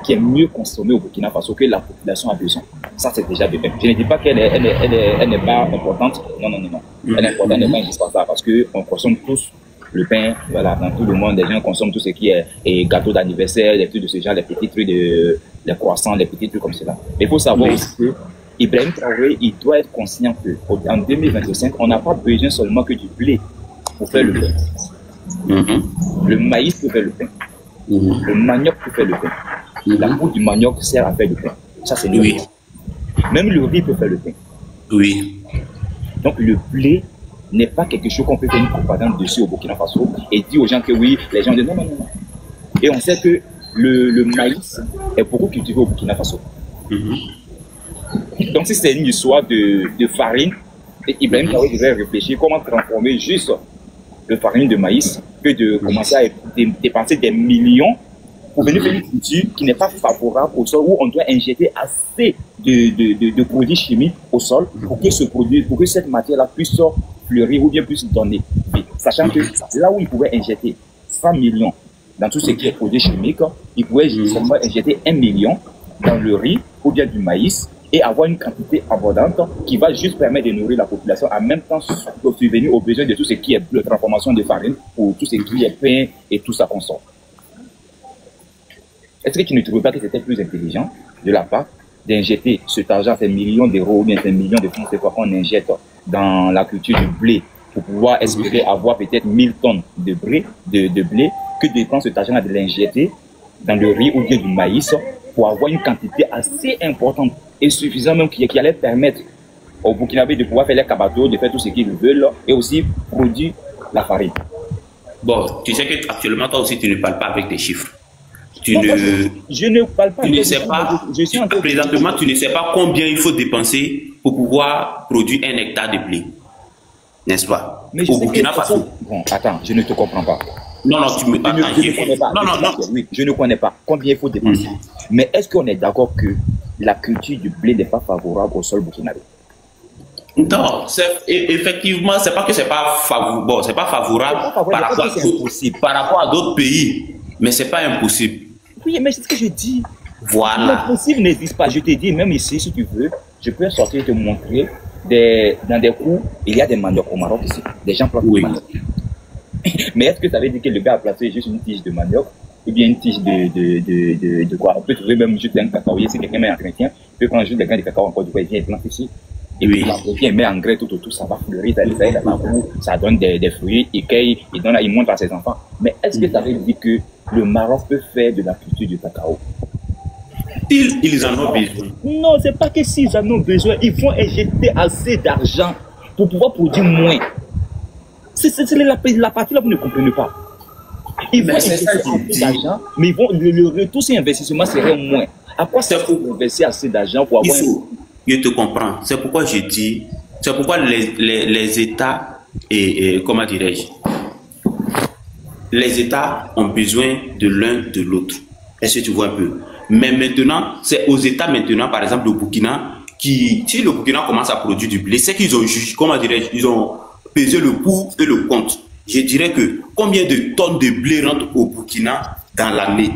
qui est mieux consommé au Burkina Faso que la population a besoin. Ça, c'est déjà bien. Je ne dis pas qu'elle n'est pas importante. Non. Elle est importante, elle n'est pas indispensable parce qu'on consomme tous le pain. Voilà, dans tout le monde, les gens consomment tout ce qui est gâteau d'anniversaire, les trucs de ce genre, les petits trucs les croissants, les petits trucs comme cela. Mais il faut savoir aussi que Ibrahim Traoré, il doit être conscient qu'en 2025, on n'a pas besoin seulement que du blé pour faire le pain. Le maïs peut faire le pain. Le manioc peut faire le pain. La peau du manioc sert à faire le pain. Ça, c'est le riz. Même le riz peut faire le pain. Oui. Donc, le blé n'est pas quelque chose qu'on peut faire une propagande dessus au Burkina Faso et dire aux gens que oui, les gens disent non. Et on sait que le maïs est beaucoup cultivé au Burkina Faso. Donc, si c'est une histoire de farine, Ibrahim Traoré devrait réfléchir comment transformer juste le farine de maïs que de commencer à dépenser des millions pour venir faire une culture qui n'est pas favorable au sol, où on doit injecter assez de produits chimiques au sol pour que cette matière-là puisse fleurir ou bien puisse donner. Sachant que là où il pouvait injecter 100 millions dans tout ce qui est produits chimiques, il pouvait seulement injecter 1 million dans le riz ou bien du maïs et avoir une quantité abondante qui va juste permettre de nourrir la population en même temps subvenir aux besoins de tout ce qui est de transformation de farine ou tout ce qui est pain et tout ça qu'on sort. Est-ce que tu ne trouves pas que c'était plus intelligent de la part d'injecter cet argent, ces millions d'euros ou bien ces millions de francs CFA qu'on injecte dans la culture du blé pour pouvoir espérer avoir peut-être 1000 tonnes de blé, que de prendre cet argent-là de l'injecter dans le riz ou bien du maïs pour avoir une quantité assez importante et suffisante même qui allait permettre aux Burkinabés de pouvoir faire les cabatos, de faire tout ce qu'ils veulent et aussi produire la farine. Bon, tu sais qu'actuellement, toi aussi, tu ne parles pas avec des chiffres. Je ne parle pas. Tu ne sais pas. Présentement, tu ne sais pas combien il faut dépenser pour pouvoir produire 1 hectare de blé. N'est-ce pas? Mais au Burkina Faso. Bon, attends, je ne te comprends pas. Non, tu me attends, je ne connais pas. Non. Oui, je ne connais pas combien il faut dépenser. Mais est-ce qu'on est d'accord que la culture du blé n'est pas favorable au sol burkinabé? Non, effectivement, c'est pas que c'est pas favorable. Bon, c'est pas favorable par rapport à d'autres pays, mais c'est pas impossible. Oui, mais c'est ce que je dis. Voilà. L'impossible n'existe pas. Je te dis, même ici, si tu veux, Je peux sortir te montrer dans des cours, il y a des maniocs au Maroc ici. Des gens plantent des maniocs. Mais est-ce que ça veut dire que le gars a placé juste une tige de manioc ou bien une tige de quoi? On peut trouver même juste un cacaoyer. Si quelqu'un met un chrétien, il peut prendre juste des grains de cacao encore du coup, il vient planter ici. Et puis il met en grès tout autour, ça va fleurir, ça donne des fruits, il cueille, il montre à ses enfants. Mais est-ce que ça veut dire que le Maroc peut faire de la culture du cacao? Ils en ont besoin. Non, c'est pas que s'ils en ont besoin, ils vont injecter assez d'argent pour pouvoir produire moins. C'est la partie là, vous ne comprenez pas. Ils vont injecter assez d'argent, mais le retour sur investissement serait moins. À quoi ça faut investir assez d'argent pour avoir Je te comprends. C'est pourquoi je dis, c'est pourquoi les États, comment dirais-je, les États ont besoin de l'un de l'autre. Est-ce que tu vois un peu? Mais maintenant, c'est aux États maintenant, par exemple le Burkina, si le Burkina commence à produire du blé, c'est qu'ils ont jugé, comment dirais-je, ils ont pesé le pour et le contre. Je dirais que combien de tonnes de blé rentrent au Burkina dans l'année?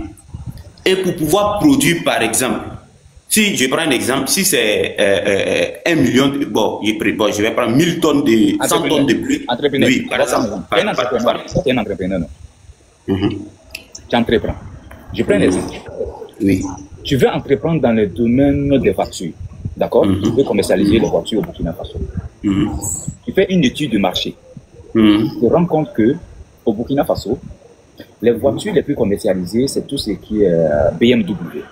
Et pour pouvoir produire, par exemple, si je prends un exemple, si c'est 1 million, je vais prendre 1000 tonnes de 100 tonnes de blé. Oui, par exemple. Tu es un entrepreneur, non? Tu entreprends. Je prends un exemple. Oui. Tu veux entreprendre dans le domaine des voitures, d'accord? Tu veux commercialiser les voitures au Burkina Faso. Tu fais une étude de marché. Tu te rends compte que au Burkina Faso, les voitures les plus commercialisées, c'est tout ce qui est BMW.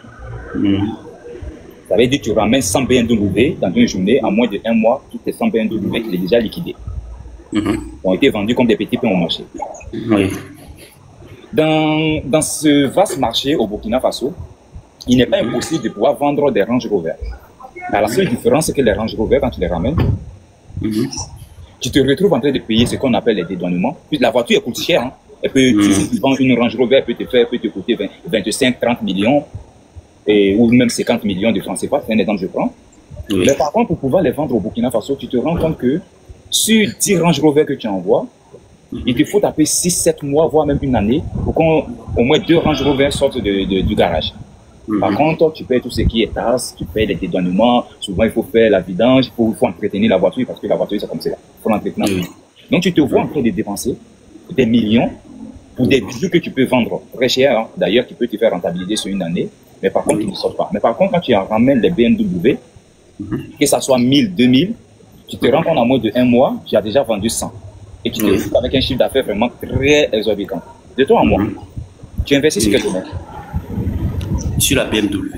Ça veut dire que tu ramènes 100 BMW dans une journée, en moins de 1 mois, toutes les 100 BMW, il est déjà liquidé. Ont été vendus comme des petits pains au marché. Dans ce vaste marché au Burkina Faso, il n'est pas impossible de pouvoir vendre des Range Rover. La seule différence, c'est que les Range Rover, quand tu les ramènes, tu te retrouves en train de payer ce qu'on appelle les dédouanements. Puis la voiture, elle coûte cher. Hein. Si tu vends une Range Rover, elle peut te coûter 25-30 millions ou même 50 millions de francs CFA. C'est un exemple que je prends. Mais par contre, pour pouvoir les vendre au Burkina Faso, tu te rends compte que sur 10 Range Rover que tu envoies, il te faut taper 6-7 mois, voire même une année, pour qu'au moins 2 Range Rover sortent du garage. Par contre, tu payes tout ce qui est tasse, tu payes les dédouanements, souvent il faut faire la vidange, il faut entretenir la voiture, parce que la voiture c'est comme ça, il faut l'entretenir. Donc tu te vois en train de dépenser des millions pour des bijoux que tu peux vendre très cher, hein. D'ailleurs qui peut te faire rentabiliser sur une année, mais par contre tu ne sors pas. Mais par contre quand tu ramènes les BMW, que ça soit 1000, 2000, tu te rends compte en moins de 1 mois, tu as déjà vendu 100. Et tu te retrouves avec un chiffre d'affaires vraiment très exorbitant. De toi à moi, tu investis sur quel domaine? Sur la BMW.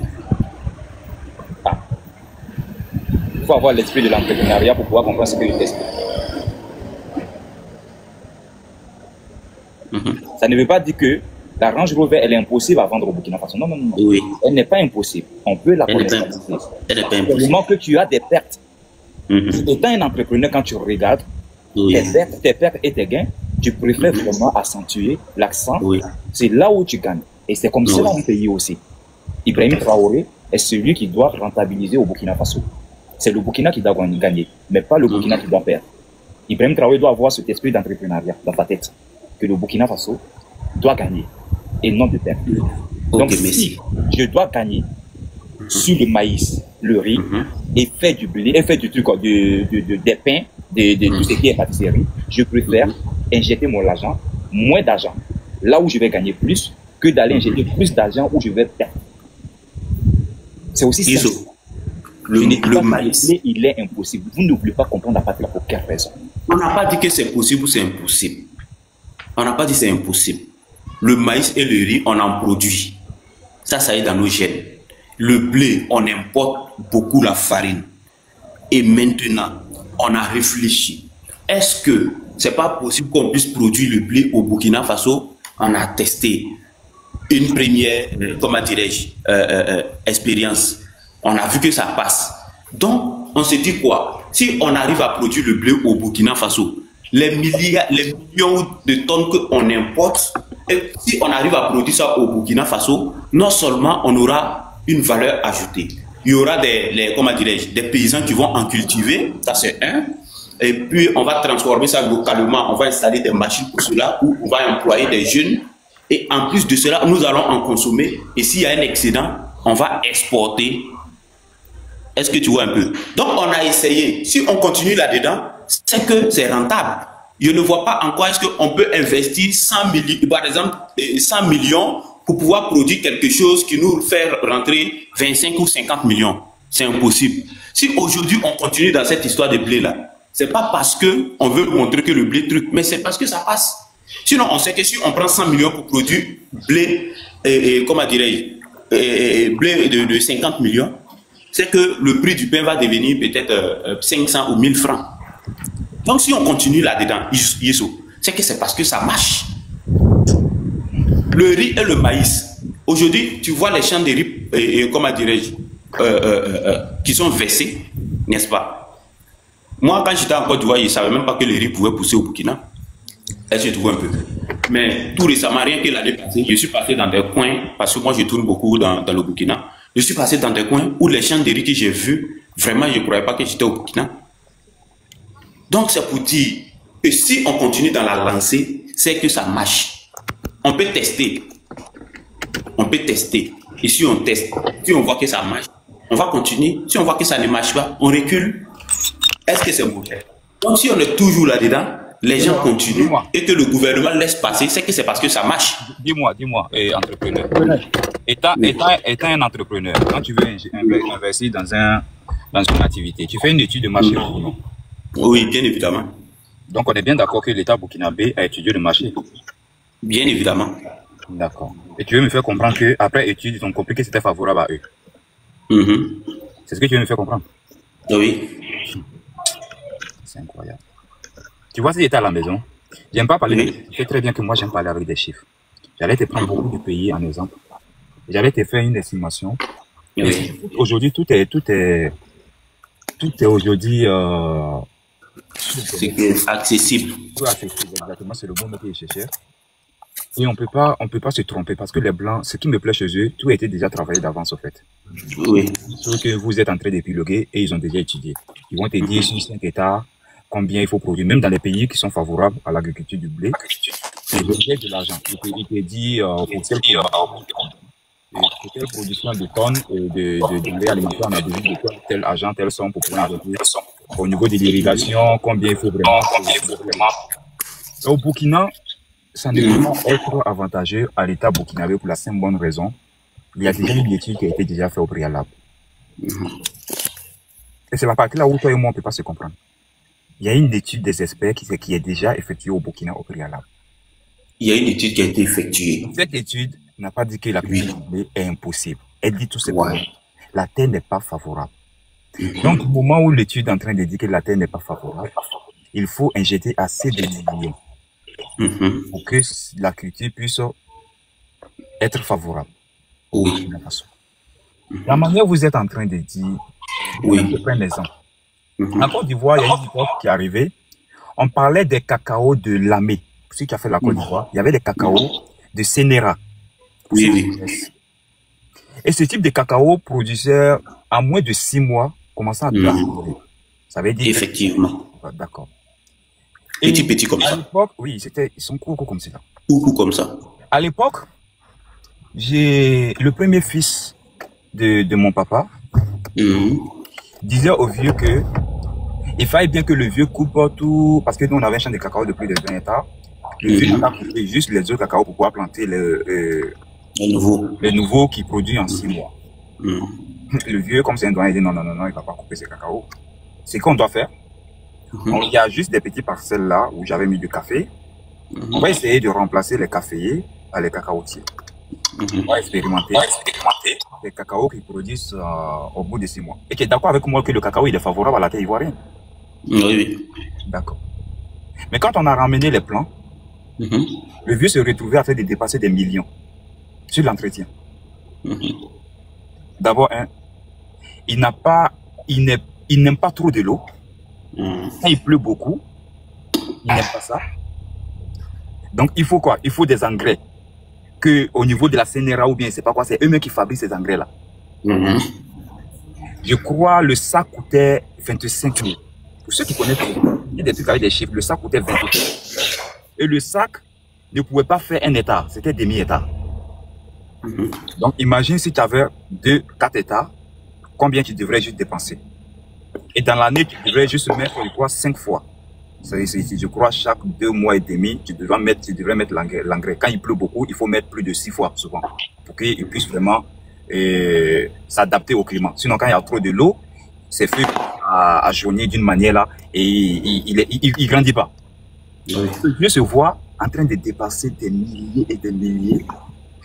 Il faut avoir l'esprit de l'entrepreneuriat pour pouvoir comprendre ce que je t'explique. Ça ne veut pas dire que la Range Rover, elle est impossible à vendre au Burkina Faso. Non, non, non. Oui. Elle n'est pas impossible. On peut la commercialiser. Elle n'est pas impossible. Du moment que tu as des pertes. Étant un entrepreneur, quand tu regardes tes pertes et tes gains, tu préfères vraiment accentuer l'accent. C'est là où tu gagnes. Et c'est comme ça dans mon pays aussi. Ibrahim Traoré est celui qui doit rentabiliser au Burkina Faso. C'est le Burkina qui doit gagner, mais pas le Burkina qui doit perdre. Ibrahim Traoré doit avoir cet esprit d'entrepreneuriat dans sa tête, que le Burkina Faso doit gagner et non de perdre. Donc si je dois gagner sur le maïs, le riz, et faire du blé, et faire du truc, des pains, de tout ce qui est pâtisserie, je préfère injecter mon argent, moins d'argent, là où je vais gagner plus, que d'aller injecter plus d'argent où je vais perdre. C'est aussi ça. Le maïs, il est impossible. Vous ne voulez pas comprendre à partir de pour quelle raison. On n'a pas dit que c'est possible ou c'est impossible. On n'a pas dit que c'est impossible. Le maïs et le riz, on en produit. Ça est dans nos gènes. Le blé, on importe beaucoup la farine. Et maintenant, on a réfléchi. Est-ce que c'est pas possible qu'on puisse produire le blé au Burkina Faso? On a testé une première, comment dirais-je, expérience. On a vu que ça passe. Donc, on se dit quoi? Si on arrive à produire le blé au Burkina Faso, les millions de tonnes qu'on importe, et si on arrive à produire ça au Burkina Faso, non seulement on aura une valeur ajoutée, il y aura comment dirais-je, des paysans qui vont en cultiver, ça c'est un, et puis on va transformer ça localement, on va installer des machines pour cela, ou on va employer des jeunes, et en plus de cela, nous allons en consommer, et s'il y a un excédent, on va exporter Est-ce que tu vois un peu? Donc, on a essayé. Si on continue là-dedans, c'est que c'est rentable. Je ne vois pas en quoi est-ce qu'on peut investir 100 millions, par exemple, 100 millions pour pouvoir produire quelque chose qui nous fait rentrer 25 ou 50 millions. C'est impossible. Si aujourd'hui on continue dans cette histoire de blé-là, c'est pas parce qu'on veut montrer que le blé truc, mais c'est parce que ça passe. Sinon, on sait que si on prend 100 millions pour produire blé, comment dirais-je, blé de 50 millions, c'est que le prix du pain va devenir peut-être 500 ou 1000 francs. Donc, si on continue là-dedans, c'est que c'est parce que ça marche. Le riz et le maïs. Aujourd'hui, tu vois les champs de riz, comment dirais-je, qui sont versés, n'est-ce pas? Moi, quand j'étais en Côte d'Ivoire, je ne savais même pas que le riz pouvait pousser au Burkina. Est-ce que tu vois un peu? Mais tout récemment, rien que l'année passée, je suis passé dans des coins, parce que moi, je tourne beaucoup dans le Burkina. Je suis passé dans des coins où les champs de riz que j'ai vus, vraiment, je ne croyais pas que j'étais au Burkina. Donc, c'est pour dire que si on continue dans la lancée, c'est que ça marche. On peut tester. On peut tester. Et si on teste, si on voit que ça marche, on va continuer. Si on voit que ça ne marche pas, on recule. Est-ce que c'est mauvais? Donc, si on est toujours là-dedans, les gens continuent et que le gouvernement laisse passer, c'est que c'est parce que ça marche. Dis-moi, entrepreneur. Étant un entrepreneur, quand tu veux investir dans une activité, tu fais une étude de marché ou non? Oui, bien évidemment. Donc, on est bien d'accord que l'État burkinabé a étudié le marché? Bien évidemment. D'accord. Et tu veux me faire comprendre qu'après étude, ils ont compris que c'était favorable à eux? C'est ce que tu veux me faire comprendre? Oui. C'est incroyable. Tu vois, si j'étais à la maison, j'aime pas parler de chiffres. Tu sais très bien que moi, j'aime parler avec des chiffres. J'allais te prendre beaucoup de pays en exemple. J'allais te faire une estimation. Oui. Aujourd'hui, tout est aujourd'hui c'est accessible. Tout accessible, exactement. C'est le bon mot que je cherchais. Et on peut pas se tromper parce que les Blancs, ce qui me plaît chez eux, tout a été déjà travaillé d'avance, au fait. Oui. Sauf que vous êtes en train d'épiloguer et ils ont déjà étudié. Ils vont te dire sur 5 États combien il faut produire, même dans les pays qui sont favorables à l'agriculture du blé. Ils ont de l'argent. Il te dit pour quelle production de tonnes de blé alimentaire on a besoin de tel argent, tel somme pour pouvoir produire. Au niveau de l'irrigation, combien il faut vraiment. Au Burkina, ça ne peut pas être avantageux à l'État burkinabé pour la simple bonne raison. Il y a déjà une étude qui a été déjà faite au préalable. Et c'est la partie là où toi et moi on ne peut pas se comprendre. Il y a une étude des experts qui est déjà effectuée au Burkina au préalable. Il y a une étude qui a été effectuée. Cette étude n'a pas dit que la culture du blé est impossible. Elle dit tout simplement la terre n'est pas favorable. Donc au moment où l'étude est en train de dire que la terre n'est pas favorable, il faut injecter assez de millions pour que la culture puisse être favorable. Oui. La manière où vous êtes en train de dire, je prends un exemple. En Côte d'Ivoire, il y a une époque qui est arrivée, on parlait des cacao de Lamé. Pour ceux qui ont fait la Côte d'Ivoire, il y avait des cacao de Sénéra. Et ce type de cacao produisait en moins de 6 mois, commençant à développer. Ça veut dire... Effectivement. D'accord. Petit comme ça. À l'époque, oui, ils sont courts comme ça. Courts comme ça. À l'époque, j'ai le premier fils de mon papa disait au vieux que il fallait bien que le vieux coupe tout, parce que nous on avait un champ de cacao de plus de 20 hectares. Le vieux n'a pas coupé juste les autres cacao pour pouvoir planter les nouveaux qui produisent en 6 mois. Le vieux, comme c'est un doyen, il dit non, il ne va pas couper ces cacao. C'est qu'on doit faire. Il y a juste des petits parcelles là où j'avais mis du café. On va essayer de remplacer les caféiers par les cacaotiers. On va expérimenter les cacao qui produisent au bout de 6 mois. Et qui est d'accord avec moi que le cacao il est favorable à la terre ivoirienne. Oui. D'accord. Mais quand on a ramené les plants, le vieux se retrouvait à faire dépasser des millions sur l'entretien. D'abord, il n'aime pas trop de l'eau. Quand il pleut beaucoup, il n'aime pas ça. Donc il faut quoi? Il faut des engrais. Que au niveau de la Sénéra ou bien c'est pas quoi, c'est eux-mêmes qui fabriquent ces engrais-là. Je crois le sac coûtait 25 000. Pour ceux qui connaissent, il y a des trucs avec des chiffres, le sac coûtait 25 000. Et le sac ne pouvait pas faire 1 hectare, c'était demi-hectare. Donc imagine si tu avais 4 hectares, combien tu devrais juste dépenser. Et dans l'année, tu devrais juste mettre, je crois, 5 fois. Je crois, chaque 2 mois et demi, tu devrais mettre l'engrais. Quand il pleut beaucoup, il faut mettre plus de 6 fois souvent pour qu'il puisse vraiment s'adapter au climat. Sinon, quand il y a trop de l'eau, c'est fait à jaunir d'une manière là et il grandit pas. Je se vois en train de dépenser des milliers et des milliers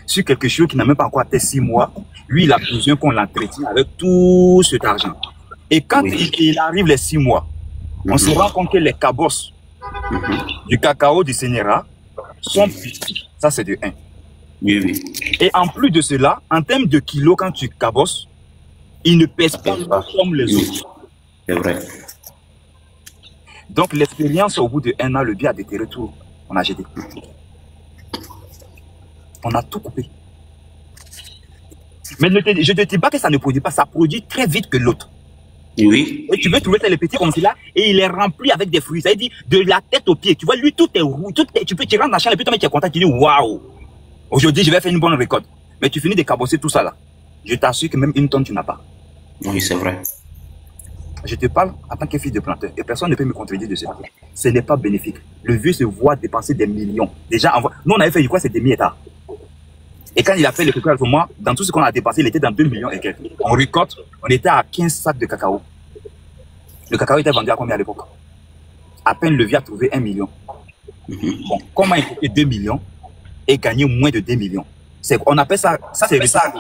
sur quelque chose qui n'a même pas encore atteint 6 mois. Lui, il a besoin qu'on l'entretient avec tout cet argent. Et quand il arrive les 6 mois, on se rend compte que les cabosses du cacao du Sénéra sont petits. Ça, c'est de 1. Et en plus de cela, en termes de kilos, quand tu cabosses, ils ne pèsent pas comme les autres. C'est vrai. Donc, l'expérience, au bout de 1 an, le bien a déterré tout. On a jeté. On a tout coupé. Mais je ne te dis pas que ça ne produit pas, ça produit très vite que l'autre. Oui. Et tu veux trouver les petits comme cela et il est rempli avec des fruits. Ça veut dire de la tête aux pieds. Tu vois, lui, tout est roux. Tu rentres dans la chambre et puis toi, tu es content. Tu dis waouh, aujourd'hui, je vais faire une bonne récolte. Mais tu finis de cabosser tout ça là. Je t'assure que même 1 tonne, tu n'as pas. Oui, c'est vrai. Je te parle en tant que fils de planteur et personne ne peut me contredire de cela. Ce n'est pas bénéfique. Le vieux se voit dépenser des millions. Déjà, nous, on avait fait, je crois, c'était mi-état. Et quand il a fait le cacao pour moi, dans tout ce qu'on a dépensé, il était dans 2 millions et quelques. On récolte, on était à 15 sacs de cacao. Le cacao était vendu à combien à l'époque? À peine le vieux a trouvé 1 million. Bon, comment il fait 2 millions et gagner moins de 2 millions? On appelle ça, c'est ça.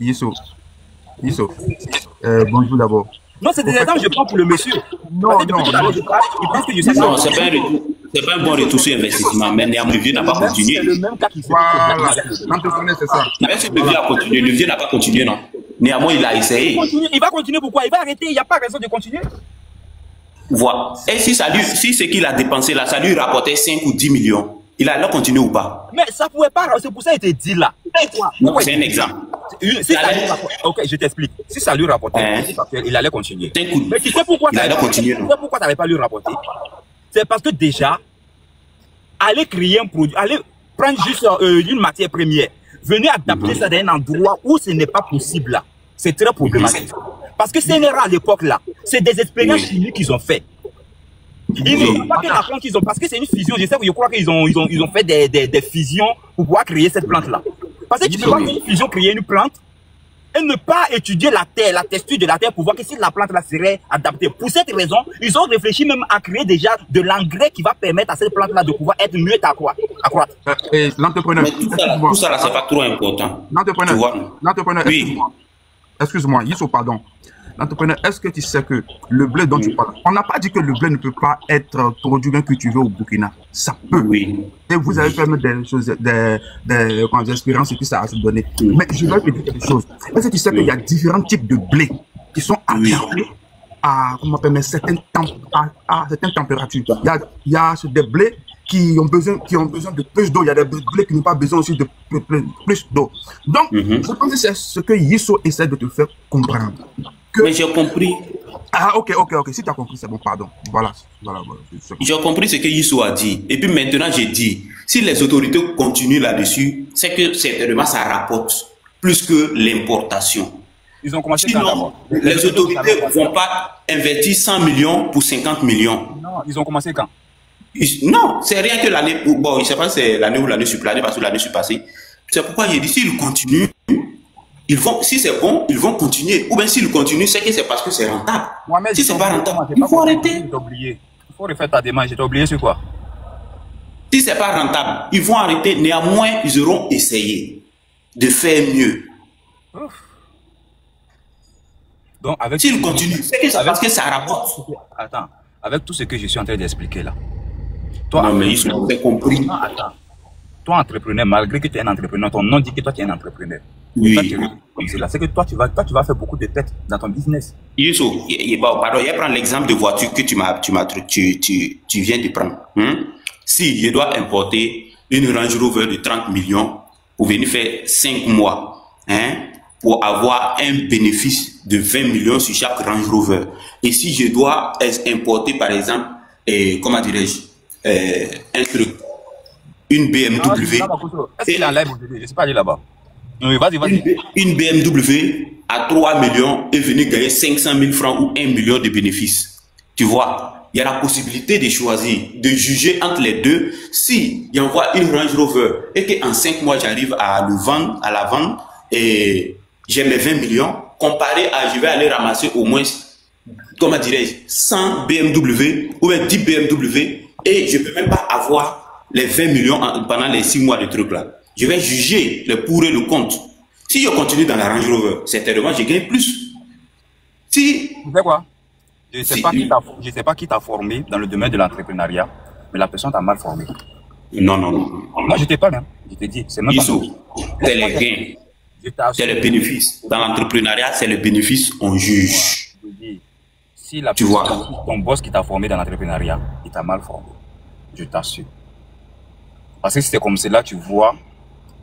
Yisso, bonjour d'abord. Non, c'est des exemples que je prends pour le monsieur. Non, il pense que je sais non, c'est pas un retour. C'est pas un bon retour sur investissement, mais néanmoins, le vieux n'a pas continué. C'est le même cas qui fait. Voilà, l'entrepreneur, c'est ça. Même si le vieux a continué, le vieux n'a pas continué, non. Néanmoins, il a essayé. Il va continuer pourquoi? Il va arrêter, il n'y a pas raison de continuer. Voilà. Et si ce qu'il a dépensé là, ça lui rapportait 5 ou 10 millions, il allait continuer ou pas? Mais ça ne pouvait pas, c'est pour ça qu'il te dit là. Non, c'est un exemple. Ok, je t'explique. Si ça lui rapportait, il allait continuer. Mais tu sais pourquoi tu n'avais pas lui rapporté? C'est parce que déjà, aller créer un produit, aller prendre juste une matière première, venir adapter ça dans un endroit où ce n'est pas possible là, c'est très problématique. Parce que Sénéra à l'époque là, c'est des expériences chimiques qu'ils ont fait. Ils ne font pas que la plante qu'ils ont, parce que c'est une fusion. Je crois qu'ils ont fait des fusions pour pouvoir créer cette plante là. Parce que tu ne peux pas faire une fusion, créer une plante et ne pas étudier la terre, la texture de la terre pour voir que si la plante là serait adaptée. Pour cette raison, ils ont réfléchi même à créer déjà de l'engrais qui va permettre à cette plante là de pouvoir être mieux accroître. Et l'entrepreneur. Mais tout ça là, c'est pas trop important. L'entrepreneur, excuse-moi, Yisso, pardon. L'entrepreneur, est-ce que tu sais que le blé dont tu parles, on n'a pas dit que le blé ne peut pas être produit bien cultivé au Burkina. Ça peut. Oui. Et vous avez fait des choses, des expériences et puis ça a se donné. Mais je vais te dire quelque chose. Est-ce que tu sais qu'il y a différents types de blé qui sont adaptés à, certaines températures? Il y a des blés qui ont besoin de plus d'eau. Il y a des blés qui n'ont pas besoin aussi de plus d'eau. Donc, je pense que c'est ce que Yisso essaie de te faire comprendre. Mais j'ai compris. Ah, ok. Si tu as compris, c'est bon, pardon. Voilà. J'ai compris ce que Yisso a dit. Et puis maintenant, j'ai dit, si les autorités continuent là-dessus, c'est que certainement ça rapporte plus que l'importation. Ils ont commencé Sinon, les autorités ne vont pas investir 100 millions pour 50 millions. Non, ils ont commencé quand? Non, c'est rien que l'année. Bon, je ne sais pas si c'est l'année ou l'année suppléante, parce que l'année passée. C'est pourquoi j'ai dit, s'ils continuent, si c'est bon, ils vont continuer. Ou bien s'ils continuent, c'est que c'est parce que c'est rentable. Mohamed, si c'est pas rentable, il faut arrêter. Il faut refaire ta demande. J'ai oublié sur quoi? Si c'est pas rentable, ils vont arrêter. Néanmoins, ils auront essayé de faire mieux. Donc, avec s'ils continuent, c'est que c'est parce que ça rapporte. Attends, avec tout ce que je suis en train d'expliquer là. Toi, non, mais ils ont compris. Non, attends. Toi, entrepreneur, malgré que tu es un entrepreneur, ton nom dit que toi, tu es un entrepreneur. Oui. C'est que toi, tu vas faire beaucoup de pertes dans ton business. Pardon, je vais prendre l'exemple de voiture que tu viens de prendre. Si je dois importer une Range Rover de 30 millions pour venir faire 5 mois, pour avoir un bénéfice de 20 millions sur chaque Range Rover. Et si je dois importer, par exemple, comment dirais-je, un truc, une BMW. Est-ce qu'il est en live aujourd'hui? Je ne sais pas aller là-bas. Oui, vas-y. Une BMW à 3 millions est venue gagner 500 000 francs ou 1 million de bénéfices. Tu vois, il y a la possibilité de choisir, de juger entre les deux. Si il envoie une Range Rover et qu'en 5 mois, j'arrive à la vendre et j'ai mes 20 millions, comparé à je vais aller ramasser au moins, comment dirais-je, 100 BMW ou 10 BMW et je ne peux même pas avoir les 20 millions pendant les 6 mois de truc là. Je vais juger le pour et le contre. Si je continue dans la Range Rover, certainement je gagne plus. Si... Tu sais quoi? Je ne sais pas qui t'a formé dans le domaine de l'entrepreneuriat, mais la personne t'a mal formé. Non. Moi, je t'ai pas même. Je t'ai dit, c'est même pas... C'est les gains. C'est le bénéfice. Dans l'entrepreneuriat, c'est le bénéfice, on juge. Je dis, si la personne, ton boss qui t'a formé dans l'entrepreneuriat, il t'a mal formé. Je t'assure. Parce que c'est comme cela, tu vois,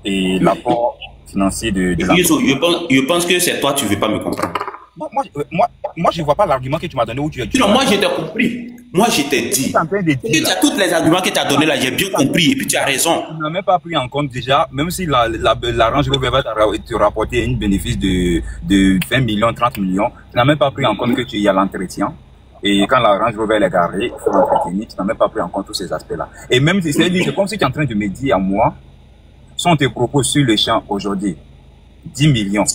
et l'apport financier de je pense que c'est toi, tu ne veux pas me comprendre. Moi, je ne vois pas l'argument que tu m'as donné où tu as dit. Non, moi, je t'ai compris. Moi, je t'ai dit. Tu as tous les arguments que tu as donnés là, j'ai bien compris, et puis tu as raison. Tu n'as même pas pris en compte déjà, même si la Range Rover va te rapporter un bénéfice de 20 millions, 30 millions, tu n'as même pas pris en compte que tu y as l'entretien. Et quand la Range Rover est garée, il faut l'entretenir, tu n'as même pas pris en compte tous ces aspects-là. Et même, c'est comme si tu es en train de me dire à moi, si on te propose sur le champ aujourd'hui 10 millions,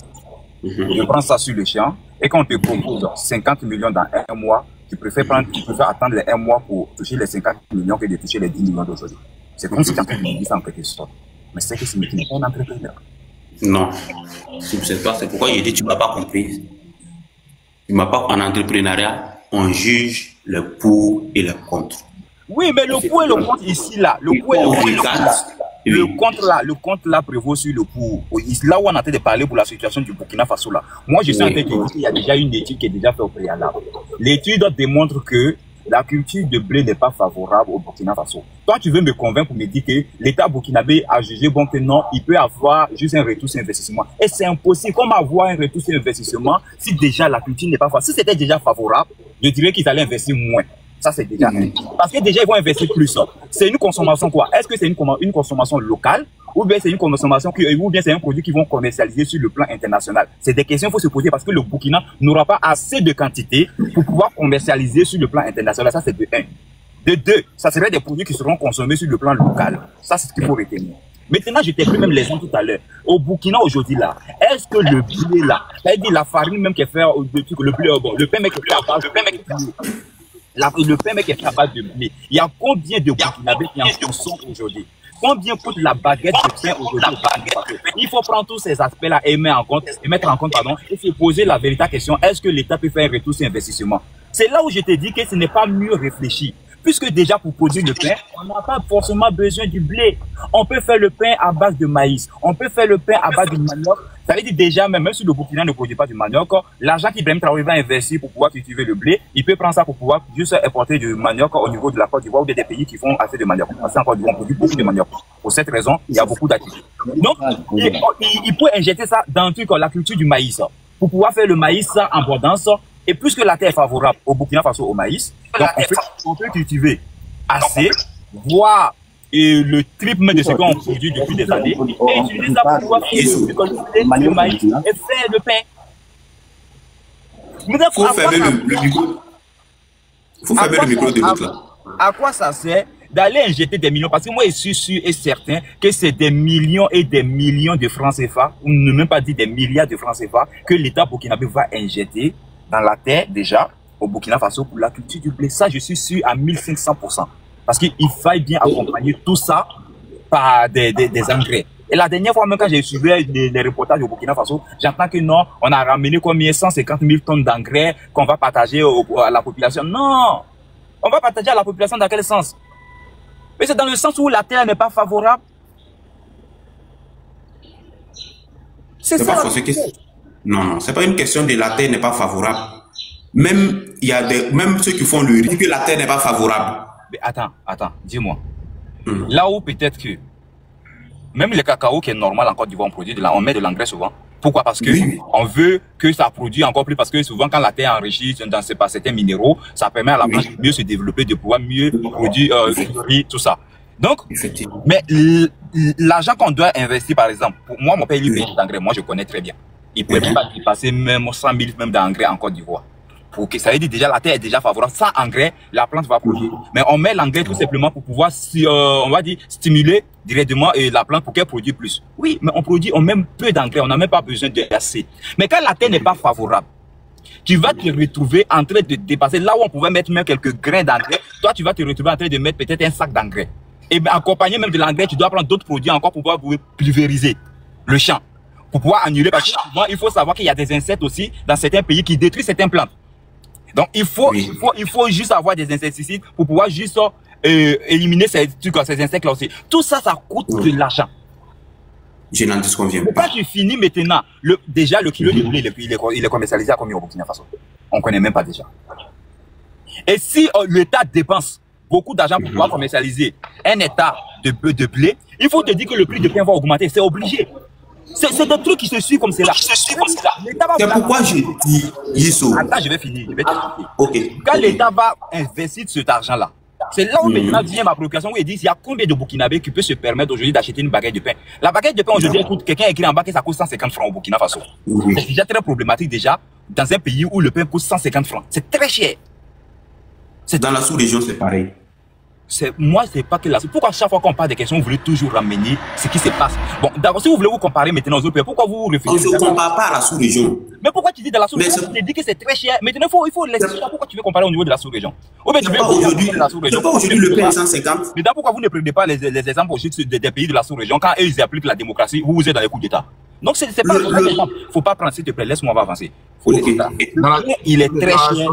je prends ça sur le champ, et quand on te propose 50 millions dans un mois, tu préfères attendre les 1 mois pour toucher les 50 millions que de toucher les 10 millions d'aujourd'hui. C'est comme si tu es en train de me dire ça en quelque sorte. Mais c'est que ce n'est pas un entrepreneur. Non, c'est pourquoi j'ai dit tu ne m'as pas compris. Tu ne m'as pas en entrepreneuriat. On juge le pour et le contre. Oui, mais le pour et le contre ici, là, le contre là prévaut sur le pour. Là où on est en train de parler pour la situation du Burkina Faso, là. Moi, je sais en fait qu'il y a déjà une étude qui est déjà faite au préalable. L'étude démontre que la culture de blé n'est pas favorable au Burkina Faso. Toi, tu veux me convaincre pour me dire que l'État burkinabé a jugé bon que non, il peut avoir juste un retour sur investissement. Et c'est impossible. Comment avoir un retour sur investissement si déjà la culture n'est pas favorable? Si c'était déjà favorable, je dirais qu'ils allaient investir moins. Ça, c'est déjà parce que déjà, ils vont investir plus. C'est une consommation quoi? Est-ce que c'est une consommation locale ou bien c'est une consommation ou bien c'est un produit qu'ils vont commercialiser sur le plan international? C'est des questions qu'il faut se poser parce que le Burkina n'aura pas assez de quantité pour pouvoir commercialiser sur le plan international. Ça, c'est de 1. De 2, ça serait des produits qui seront consommés sur le plan local. Ça, c'est ce qu'il faut retenir. Maintenant, je t'ai pris même l'exemple tout à l'heure. Au Burkina, aujourd'hui, là, est-ce que le blé, là, c'est-à-dire la farine même qui est faite, le blé, le pain mec qui est fait à base, le pain mec qui est fait à base de blé. Il y a combien de Burkinabés qui en consomment aujourd'hui? Combien coûte la baguette de pain aujourd'hui? Il faut prendre tous ces aspects-là et mettre en compte, et se poser la véritable question, est-ce que l'État peut faire un retour sur investissement? C'est là où je te dis que ce n'est pas mieux réfléchi. Puisque déjà pour produire le pain, on n'a pas forcément besoin du blé. On peut faire le pain à base de maïs. On peut faire le pain à base de manioc. Ça veut dire déjà, même si le Burkina ne produit pas du manioc, l'argent qu'Ibrahim Traoré va investir pour pouvoir cultiver le blé, il peut prendre ça pour pouvoir juste importer du manioc au niveau de la Côte d'Ivoire ou des pays qui font assez de manioc. Parce qu'en Côte d'Ivoire, on produit beaucoup de manioc. Pour cette raison, il y a beaucoup d'activités. Donc, il peut injecter ça dans la culture du maïs pour pouvoir faire le maïs en abondance. Et puisque la terre est favorable au Burkina Faso au maïs, donc on peut cultiver assez, voire le triple de ce qu'on produit depuis des années, et utiliser ça pour pouvoir faire le maïs et faire le pain. Il faut fermer le micro. Il faut fermer le micro de l'autre là. À quoi ça sert d'aller injecter des millions? Parce que moi, je suis sûr et certain que c'est des millions et des millions de francs CFA, ou ne même pas dire des milliards de francs CFA, que l'État burkinabé va injecter dans la terre déjà au Burkina Faso pour la culture du blé. Ça, je suis sûr à 1500%. Parce qu'il faille bien accompagner tout ça par des engrais. Et la dernière fois, même quand j'ai suivi les reportages au Burkina Faso, j'entends que non, on a ramené combien 150 000 tonnes d'engrais qu'on va partager à la population. Non! On va partager à la population dans quel sens? Mais c'est dans le sens où la terre n'est pas favorable. C'est ça. Non, c'est pas une question de la terre n'est pas favorable. Même ceux qui font le riz, que la terre n'est pas favorable. Mais attends, dis-moi. Là où peut-être que même le cacao qui est normal en Côte d'Ivoire, on met de l'engrais souvent. Pourquoi? Parce que on veut que ça produise encore plus, parce que souvent quand la terre est enrichie par certains minéraux, ça permet à la plante de mieux se développer, de pouvoir mieux produire le riz, tout ça. Donc, mais l'argent qu'on doit investir, par exemple, pour moi, mon père, il paye d'engrais. Moi, je connais très bien. Il peut pas passer même 100 000 même d'engrais en Côte d'Ivoire. Pour que ça veut dire déjà la terre est déjà favorable. Sans engrais, la plante va produire. Mais on met l'engrais tout simplement pour pouvoir, on va dire, stimuler directement la plante pour qu'elle produise plus. Oui, mais on met peu d'engrais, on n'a même pas besoin de assez. Mais quand la terre n'est pas favorable, tu vas te retrouver en train de dépasser là où on pouvait mettre même quelques grains d'engrais. Toi, tu vas te retrouver en train de mettre peut-être un sac d'engrais. Et accompagné même de l'engrais, tu dois prendre d'autres produits encore pour pouvoir pulvériser le champ. Pour pouvoir annuler. Parce que il faut savoir qu'il y a des insectes aussi dans certains pays qui détruisent certaines plantes. Donc, il faut juste avoir des insecticides pour pouvoir juste éliminer ces insectes-là aussi. Tout ça, ça coûte de l'argent. Je n'en disconviens pas. Quand tu finis maintenant, déjà, le kilo de blé, il est commercialisé à combien au Burkina Faso? On ne connaît même pas déjà. Et si l'État dépense beaucoup d'argent pour pouvoir commercialiser un hectare de blé, il faut te dire que le prix de pain va augmenter. C'est obligé. C'est des trucs qui se suivent comme cela. C'est pourquoi je dis, Yisso. Attends, je vais finir. Quand l'État va investir cet argent-là, c'est là où maintenant vient ma préoccupation où il dit il y a combien de Burkinabés qui peuvent se permettre aujourd'hui d'acheter une baguette de pain. La baguette de pain aujourd'hui, quelqu'un écrit en bas que ça coûte 150 francs au Burkina Faso. C'est déjà très problématique déjà dans un pays où le pain coûte 150 francs. C'est très cher. Dans la sous-région, c'est pareil. Moi, c'est pas que là. Pourquoi chaque fois qu'on parle des questions, vous voulez toujours ramener ce qui se passe? Bon, d'abord, si vous voulez vous comparer maintenant aux autres pays, pourquoi vous réfléchissez? On ne se compare pas à la sous-région. Mais pourquoi tu dis dans la sous-région? Tu dis que c'est très cher. Maintenant, il faut laisser ça. Pourquoi tu veux comparer au niveau de la sous-région? C'est pas aujourd'hui le pain 150. Mais d'abord, pourquoi vous ne prenez pas les exemples des pays de la sous-région quand eux, ils appliquent la démocratie, vous êtes dans les coups d'État? Donc, c'est pas le exemple. Faut pas prendre, s'il te plaît, laisse-moi avancer. Il est très cher.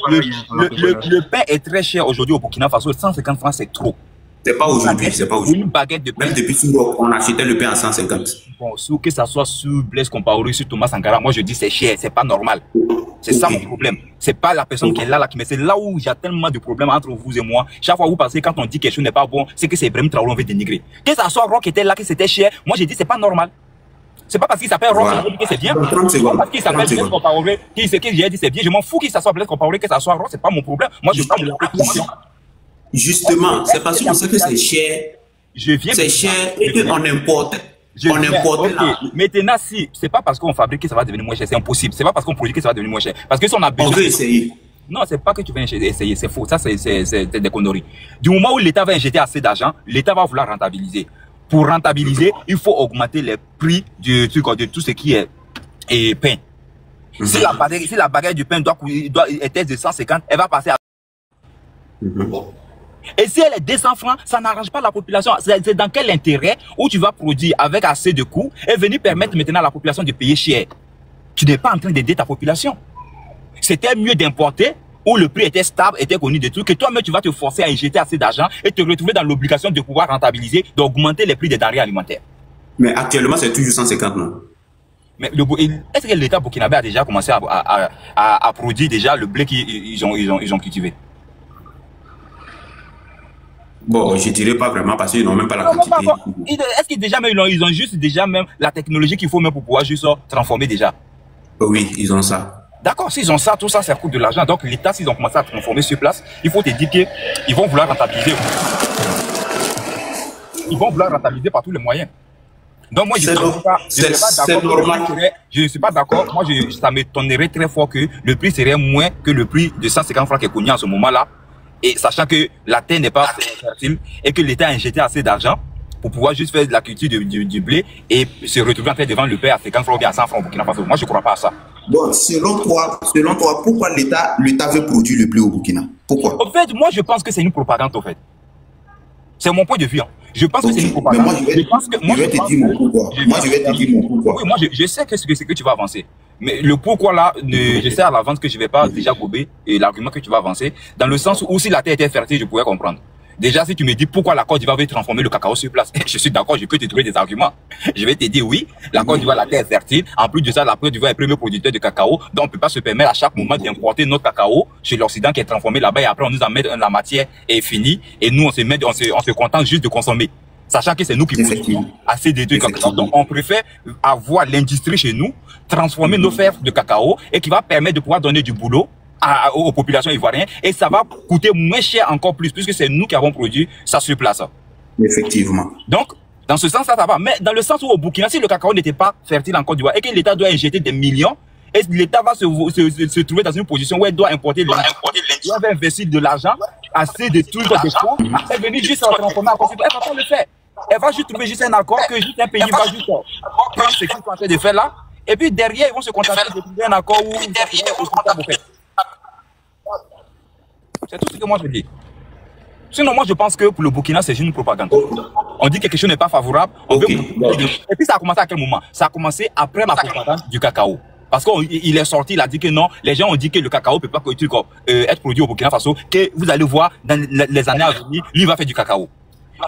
Le pain est très cher aujourd'hui au Burkina Faso. 150 francs, c'est trop. C'est pas aujourd'hui, c'est pas aujourd'hui. Une baguette de pain. Même depuis Sourok, on achetait le pain à 150. Bon, que ça soit sur Blaise Compaoré, sur Thomas Sankara, moi je dis c'est cher, c'est pas normal. C'est ça mon problème. C'est pas la personne qui est là qui met. C'est là où il y a tellement de problèmes entre vous et moi. Chaque fois vous passez, quand on dit quelque chose n'est pas bon, c'est que c'est Ibrahim Traoré, on veut dénigrer. Que ça soit Rock qui était là, que c'était cher, moi j'ai dit c'est pas normal. C'est pas parce qu'il s'appelle Rock que c'est bien. C'est pas parce qu'il s'appelle Blaise Compaoré que j'ai dit c'est bien. Je m'en fous qu'il ça soit Blaise Compaoré, que ça soit Rock, c'est pas mon problème. Moi je parle de la question. Justement, c'est parce qu'on sait que c'est cher. C'est cher et qu'on importe. On importe là. Maintenant, si c'est pas parce qu'on fabrique que ça va devenir moins cher, c'est impossible. C'est pas parce qu'on produit que ça va devenir moins cher. Parce que si on a besoin. On veut essayer. Non, c'est pas que tu veux essayer, c'est faux. Ça, c'est des conneries. Du moment où l'État va injecter assez d'argent, l'État va vouloir rentabiliser. Pour rentabiliser, il faut augmenter les prix de tout ce qui est pain. Si la baguette du pain doit être de 150, elle va passer à. Et si elle est 200 francs, ça n'arrange pas la population. C'est dans quel intérêt où tu vas produire avec assez de coûts et venir permettre maintenant à la population de payer cher? Tu n'es pas en train d'aider ta population. C'était mieux d'importer où le prix était stable, était connu de tout, que toi-même tu vas te forcer à injecter assez d'argent et te retrouver dans l'obligation de pouvoir rentabiliser, d'augmenter les prix des denrées alimentaires. Mais actuellement, c'est toujours 150, non? Mais est-ce que l'État burkinabé a déjà commencé à produire déjà le blé qu'ils ont cultivé? Bon, je dirais pas vraiment parce qu'ils n'ont même pas la quantité. Est-ce qu'ils déjà même ils ont juste déjà même la technologie qu'il faut même pour pouvoir juste transformer déjà? Oui, ils ont ça. D'accord, s'ils ont ça, tout ça, ça coûte de l'argent. Donc l'État, s'ils ont commencé à transformer sur place, il faut te dire qu'ils vont vouloir rentabiliser. Ils vont vouloir rentabiliser par tous les moyens. Donc moi, je ne suis pas d'accord. Moi, ça m'étonnerait très fort que le prix serait moins que le prix de 150 francs qui est connu en ce moment-là. Et sachant que la terre n'est pas fertile et que l'État a injecté assez d'argent pour pouvoir juste faire de la culture du blé et se retrouver en train de vendre le pain à 50 francs ou bien à 100 francs au Burkina Faso. Moi, je ne crois pas à ça. Donc, selon toi, pourquoi l'État veut produire le blé au Burkina? Pourquoi? En fait, moi, je pense que c'est une propagande, en fait. C'est mon point de vue. Hein. Je pense que c'est une propagande. Mais moi, je vais te dire mon pourquoi. Oui, moi, je sais que c'est que tu vas avancer. Mais le pourquoi là, je sais à l'avance que je ne vais pas déjà gober l'argument que tu vas avancer, dans le sens où si la terre était fertile, je pourrais comprendre. Déjà, si tu me dis pourquoi la Côte d'Ivoire veut transformer le cacao sur place, je suis d'accord, je peux te trouver des arguments. Je vais te dire oui, la Côte d'Ivoire, la terre est fertile. En plus de ça, la Côte d'Ivoire est le premier producteur de cacao. Donc, on ne peut pas se permettre à chaque moment d'importer notre cacao chez l'Occident qui est transformé là-bas et après on nous en met la matière est finie et nous on se contente juste de consommer. Sachant que c'est nous qui produisons assez de cacao. Donc, on préfère avoir l'industrie chez nous, transformer nos fèves de cacao et qui va permettre de pouvoir donner du boulot aux populations ivoiriennes et ça va coûter moins cher encore plus puisque c'est nous qui avons produit ça sur place. Effectivement. Donc, dans ce sens, ça va. Mais dans le sens où au Burkina, si le cacao n'était pas fertile en Côte d'Ivoire et que l'État doit injecter des millions, et l'État va se trouver dans une position où elle doit importer l'indice. Il va investir de l'argent, assez de trucs, des fonds, elle va venir juste en transformer en constitution. Elle va pas le faire. Elle va juste trouver juste un accord que juste un pays va juste faire ce qu'ils sont en train de faire là. Et puis derrière, ils vont se contenter de trouver un accord où c'est tout ce que moi je dis. Sinon, moi je pense que pour le Burkina, c'est une propagande. On dit que quelque chose n'est pas favorable. On veut... Et puis ça a commencé à quel moment? Ça a commencé après la propagande du cacao. Parce qu'il est sorti, il a dit que non, les gens ont dit que le cacao ne peut pas être produit au Burkina Faso, que vous allez voir dans les années à venir, lui va faire du cacao.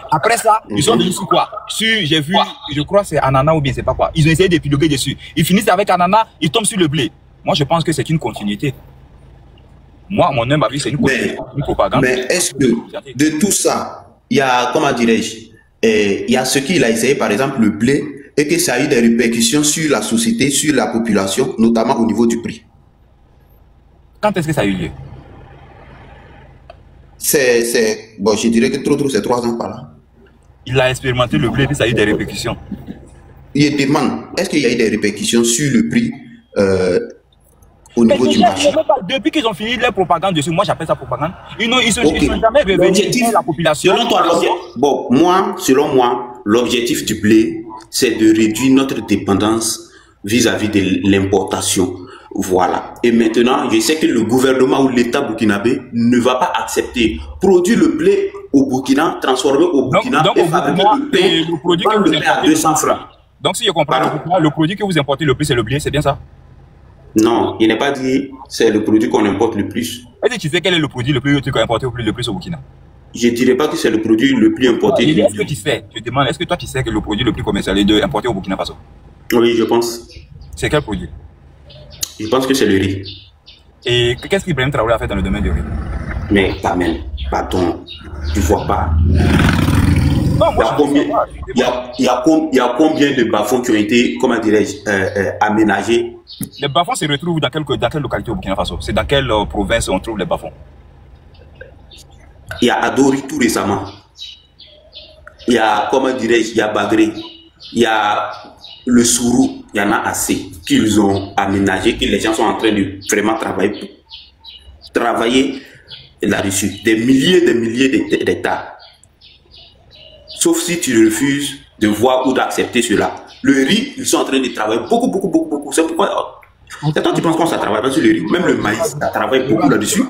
Après ça, ils sont venus sur quoi? J'ai vu, je crois c'est ananas ou bien c'est pas quoi. Ils ont essayé d'épiloguer dessus. Ils finissent avec ananas, ils tombent sur le blé. Moi je pense que c'est une continuité. Moi, mon humble avis, c'est une propagande. Mais est-ce que de tout ça, il y a, comment dirais-je, il y a ce qu'il a essayé, par exemple, le blé, et que ça a eu des répercussions sur la société, sur la population, notamment au niveau du prix. Quand est-ce que ça a eu lieu? Bon, je dirais que trop, c'est 3 ans par là. Il a expérimenté le blé, et puis ça a eu des répercussions. Il demande, est-ce qu'il y a eu des répercussions sur le prix au niveau du marché? Depuis qu'ils ont fini leur propagande dessus, moi j'appelle ça propagande, ils ne sont jamais revenus à la population. Selon toi, bon, selon moi, l'objectif du blé, c'est de réduire notre dépendance vis-à-vis de l'importation. Voilà. Et maintenant, je sais que le gouvernement ou l'État burkinabé ne va pas accepter produire le blé au Burkina, transformer au Burkina et fabriquer le produit que vous importez à 200 francs. Donc si je comprends, le produit que vous importez le plus, c'est le blé, c'est bien ça? Non, il n'est pas dit c'est le produit qu'on importe le plus. Est-ce que tu sais quel est le produit le plus importé le plus au Burkina? Je ne dirais pas que c'est le produit le plus importé. Est-ce que tu sais? Je te demande, est-ce que toi tu sais que le produit le plus commercialisé importé au Burkina Faso? Oui, je pense. C'est quel produit? Je pense que c'est le riz. Et qu'est-ce qu'Ibrahim Traoré a fait dans le domaine du riz? Mais quand même, pardon, tu vois pas. Non, moi, il y a combien de bas-fonds qui ont été, comment dirais-je, aménagés? Les bas-fonds se retrouvent dans quelle localité au Burkina Faso? C'est dans quelle province on trouve les bas-fonds? Il y a Adori tout récemment. Il y a, comment dirais-je, il y a Bagré. Il y a le Sourou. Il y en a assez qu'ils ont aménagé, que les gens sont en train de vraiment travailler là-dessus. Des milliers d'hectares. Sauf si tu refuses de voir ou d'accepter cela. Le riz, ils sont en train de travailler beaucoup. C'est pourquoi... Toi, tu penses qu'on ça travaille pas sur le riz? Même le maïs, ça travaille beaucoup là-dessus.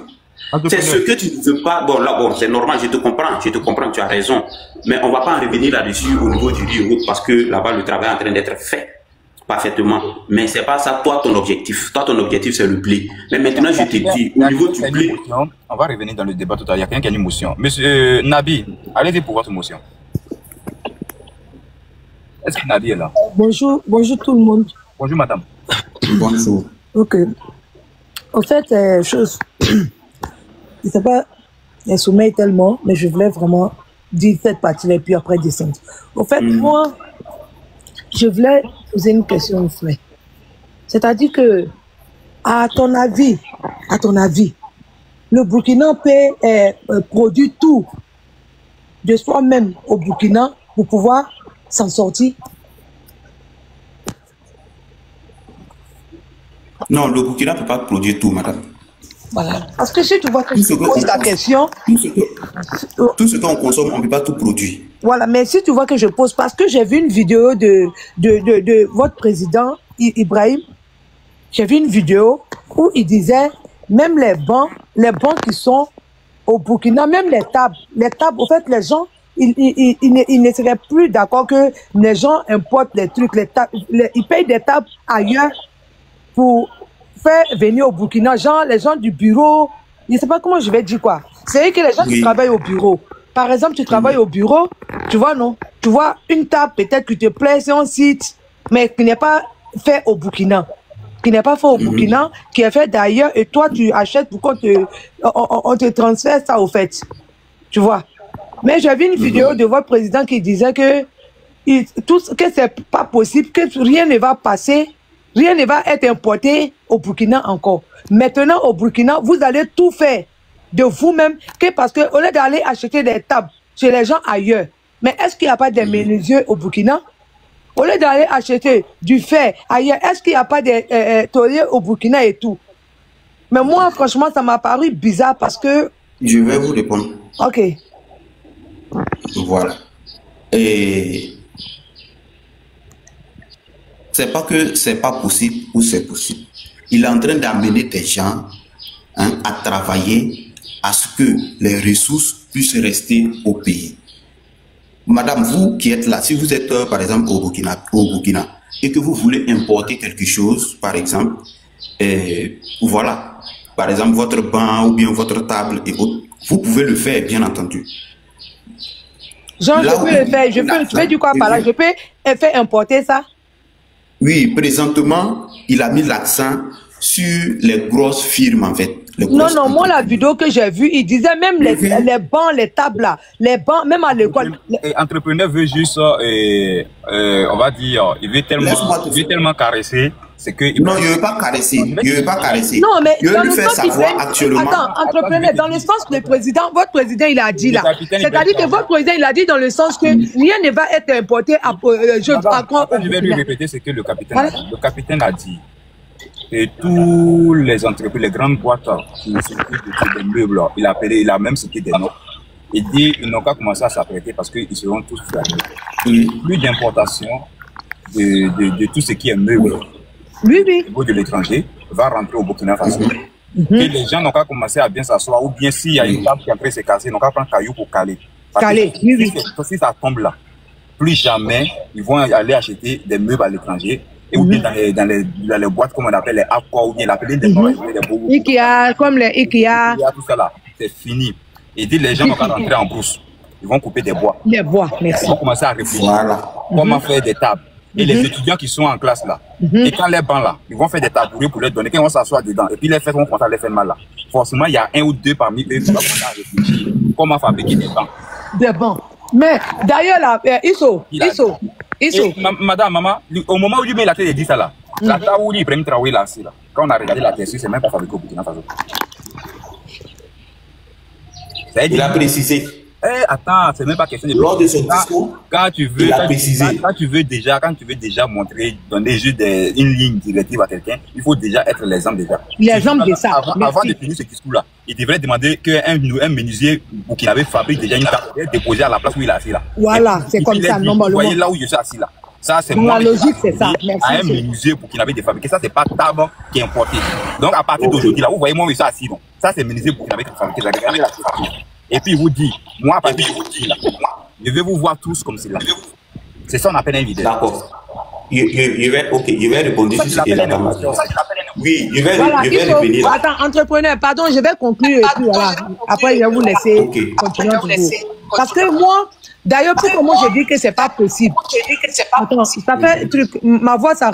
C'est ce que tu ne veux pas. Bon, là, bon, c'est normal, je te comprends, tu as raison. Mais on ne va pas en revenir là-dessus au niveau du riz parce que là-bas, le travail est en train d'être fait parfaitement. Mais c'est pas ça, toi, ton objectif. Toi, ton objectif, c'est le blé. Mais maintenant, je te dis, au niveau du blé... On va revenir dans le débat tout à l'heure. Il y a quelqu'un qui a une motion. Monsieur Nabi, allez-y pour votre motion. Est-ce que Nabi est là? Bonjour tout le monde. Bonjour, madame. Bonjour. Ok. En fait, chose... Je ne sais pas, le sommeil tellement, mais je voulais vraiment dire cette partie-là et puis après descendre. En fait, moi, je voulais poser une question au frère. C'est-à-dire que, à ton avis, le Burkina peut produire tout de soi-même au Burkina pour pouvoir s'en sortir? Non, le Burkina ne peut pas produire tout, madame. Voilà. Parce que si tu vois que je pose la question... Tout ce qu'on consomme, on ne peut pas tout produire. Voilà, mais si tu vois que je pose... Parce que j'ai vu une vidéo de votre président, Ibrahim. J'ai vu une vidéo où il disait, même les bancs qui sont au Burkina, même les tables, en fait, les gens, ils ne seraient plus d'accord que les gens importent les trucs, ils payent des tables ailleurs pour... faire venir au Burkina, genre les gens du bureau, je ne sais pas comment je vais dire quoi. C'est que les gens qui travaillent au bureau. Par exemple, tu travailles au bureau, tu vois, non? Tu vois une table peut-être qui te plaît, c'est un site, mais qui n'est pas fait au Burkina. Qui n'est pas fait au Burkina, qui est fait d'ailleurs, et toi tu achètes pour qu'on te transfère ça au fait. Tu vois? Mais j'ai vu une vidéo de votre président qui disait que c'est pas possible, que rien ne va passer Rien ne va être importé au Burkina encore. Maintenant, au Burkina, vous allez tout faire de vous-même, parce que au lieu d'aller acheter des tables chez les gens ailleurs, mais est-ce qu'il n'y a pas des menuisiers au Burkina? Au lieu d'aller acheter du fer ailleurs, est-ce qu'il n'y a pas des tauliers au Burkina et tout? Mais moi, franchement, ça m'a paru bizarre parce que... Je vais vous répondre. Ok. Voilà. Et c'est pas que c'est pas possible ou c'est possible. Il est en train d'amener des gens à travailler à ce que les ressources puissent rester au pays. Madame, vous qui êtes là, si vous êtes par exemple au Burkina et que vous voulez importer quelque chose, par exemple, voilà, par exemple votre banc ou bien votre table et autres, vous pouvez le faire, bien entendu. Genre, je peux le faire, je peux du quoi par là, je peux faire importer ça? Oui, présentement, il a mis l'accent sur les grosses firmes en fait. Non, moi la vidéo que j'ai vue, il disait même les bancs, les tables là, les bancs, même à l'école. L'entrepreneur veut juste, on va dire, il veut tellement caresser. Non, il ne veut pas caresser. Il ne veut pas caresser. Non, mais il veut lui faire savoir actuellement. Attends, entrepreneur, dans le sens que le président, votre président, il a dit là. C'est-à-dire que votre président, il a dit dans le sens que rien ne va être importé à je vais lui répéter ce que le capitaine a dit. Et tous les entreprises, les grandes boîtes qui s'occupent des meubles, il a même cité des noms. Il dit qu'ils n'ont qu'à commencer à s'apprêter parce qu'ils seront tous fermés. Plus d'importation de tout ce qui est meuble au niveau de l'étranger va rentrer au Burkina Faso. Et les gens n'ont qu'à commencer à bien s'asseoir, ou bien s'il y a une table qui est en train de se casser, ils n'ont qu'à prendre un caillou pour caler. Si ça tombe là, plus jamais ils vont aller acheter des meubles à l'étranger. Et ou bien dans les boîtes, comme on appelle les Aqua, ou bien l'appeler des Ikea, comme les Ikea. Tout ça là, c'est fini. Et dit les gens vont pas rentrer en brousse. Ils vont couper des bois. Les bois, merci. Ils vont commencer à réfléchir. Comment faire des tables. Et les étudiants qui sont en classe là, et quand les bancs là, ils vont faire des tabourets pour les donner, quand ils vont s'asseoir dedans, et puis les fesses vont commencer à les faire mal là. Forcément, il y a un ou deux parmi eux qui vont commencer à réfléchir comment fabriquer des bancs. Des bancs. Mais d'ailleurs là, Isso. Madame, maman, au moment où lui met la tête et dit ça là, la table où il prend travailler là, quand on a regardé la tête, c'est même pas fabriqué au Burkina Faso. Il a précisé. Attends, c'est même pas question de... Lors de son discours, quand tu veux déjà montrer, donner juste une ligne directive à quelqu'un, il faut déjà être l'exemple déjà. L'exemple de ça. Avant de finir ce discours-là, il devrait demander qu'un menuisier burkinabé fabrique déjà une table déposée à la place où il est assis là. Voilà, c'est comme ça, normalement. Vous voyez là où je suis assis là. Ça, c'est moi. La logique, c'est ça. À un menuisier burkinabé de fabriquer. Ça, c'est pas table qui est importé. Donc, à partir d'aujourd'hui, là, vous voyez moi où je suis assis. Donc. Ça, c'est menuisier burkinabé qui fabrique. Regardez là. Et puis, il vous dit, moi, à partir d'aujourd'hui, là, je vais vous voir tous comme cela. C'est ça qu'on appelle un leader. D'accord. Je vais répondre sur ce qu'il a demandé. Oui, je vais revenir. Attends, entrepreneur, pardon, je vais conclure et puis voilà. Après, je vais vous laisser continuer. Parce que moi, d'ailleurs, pour comment je dis que c'est pas possible. Attends, ça fait truc, ma voix, ça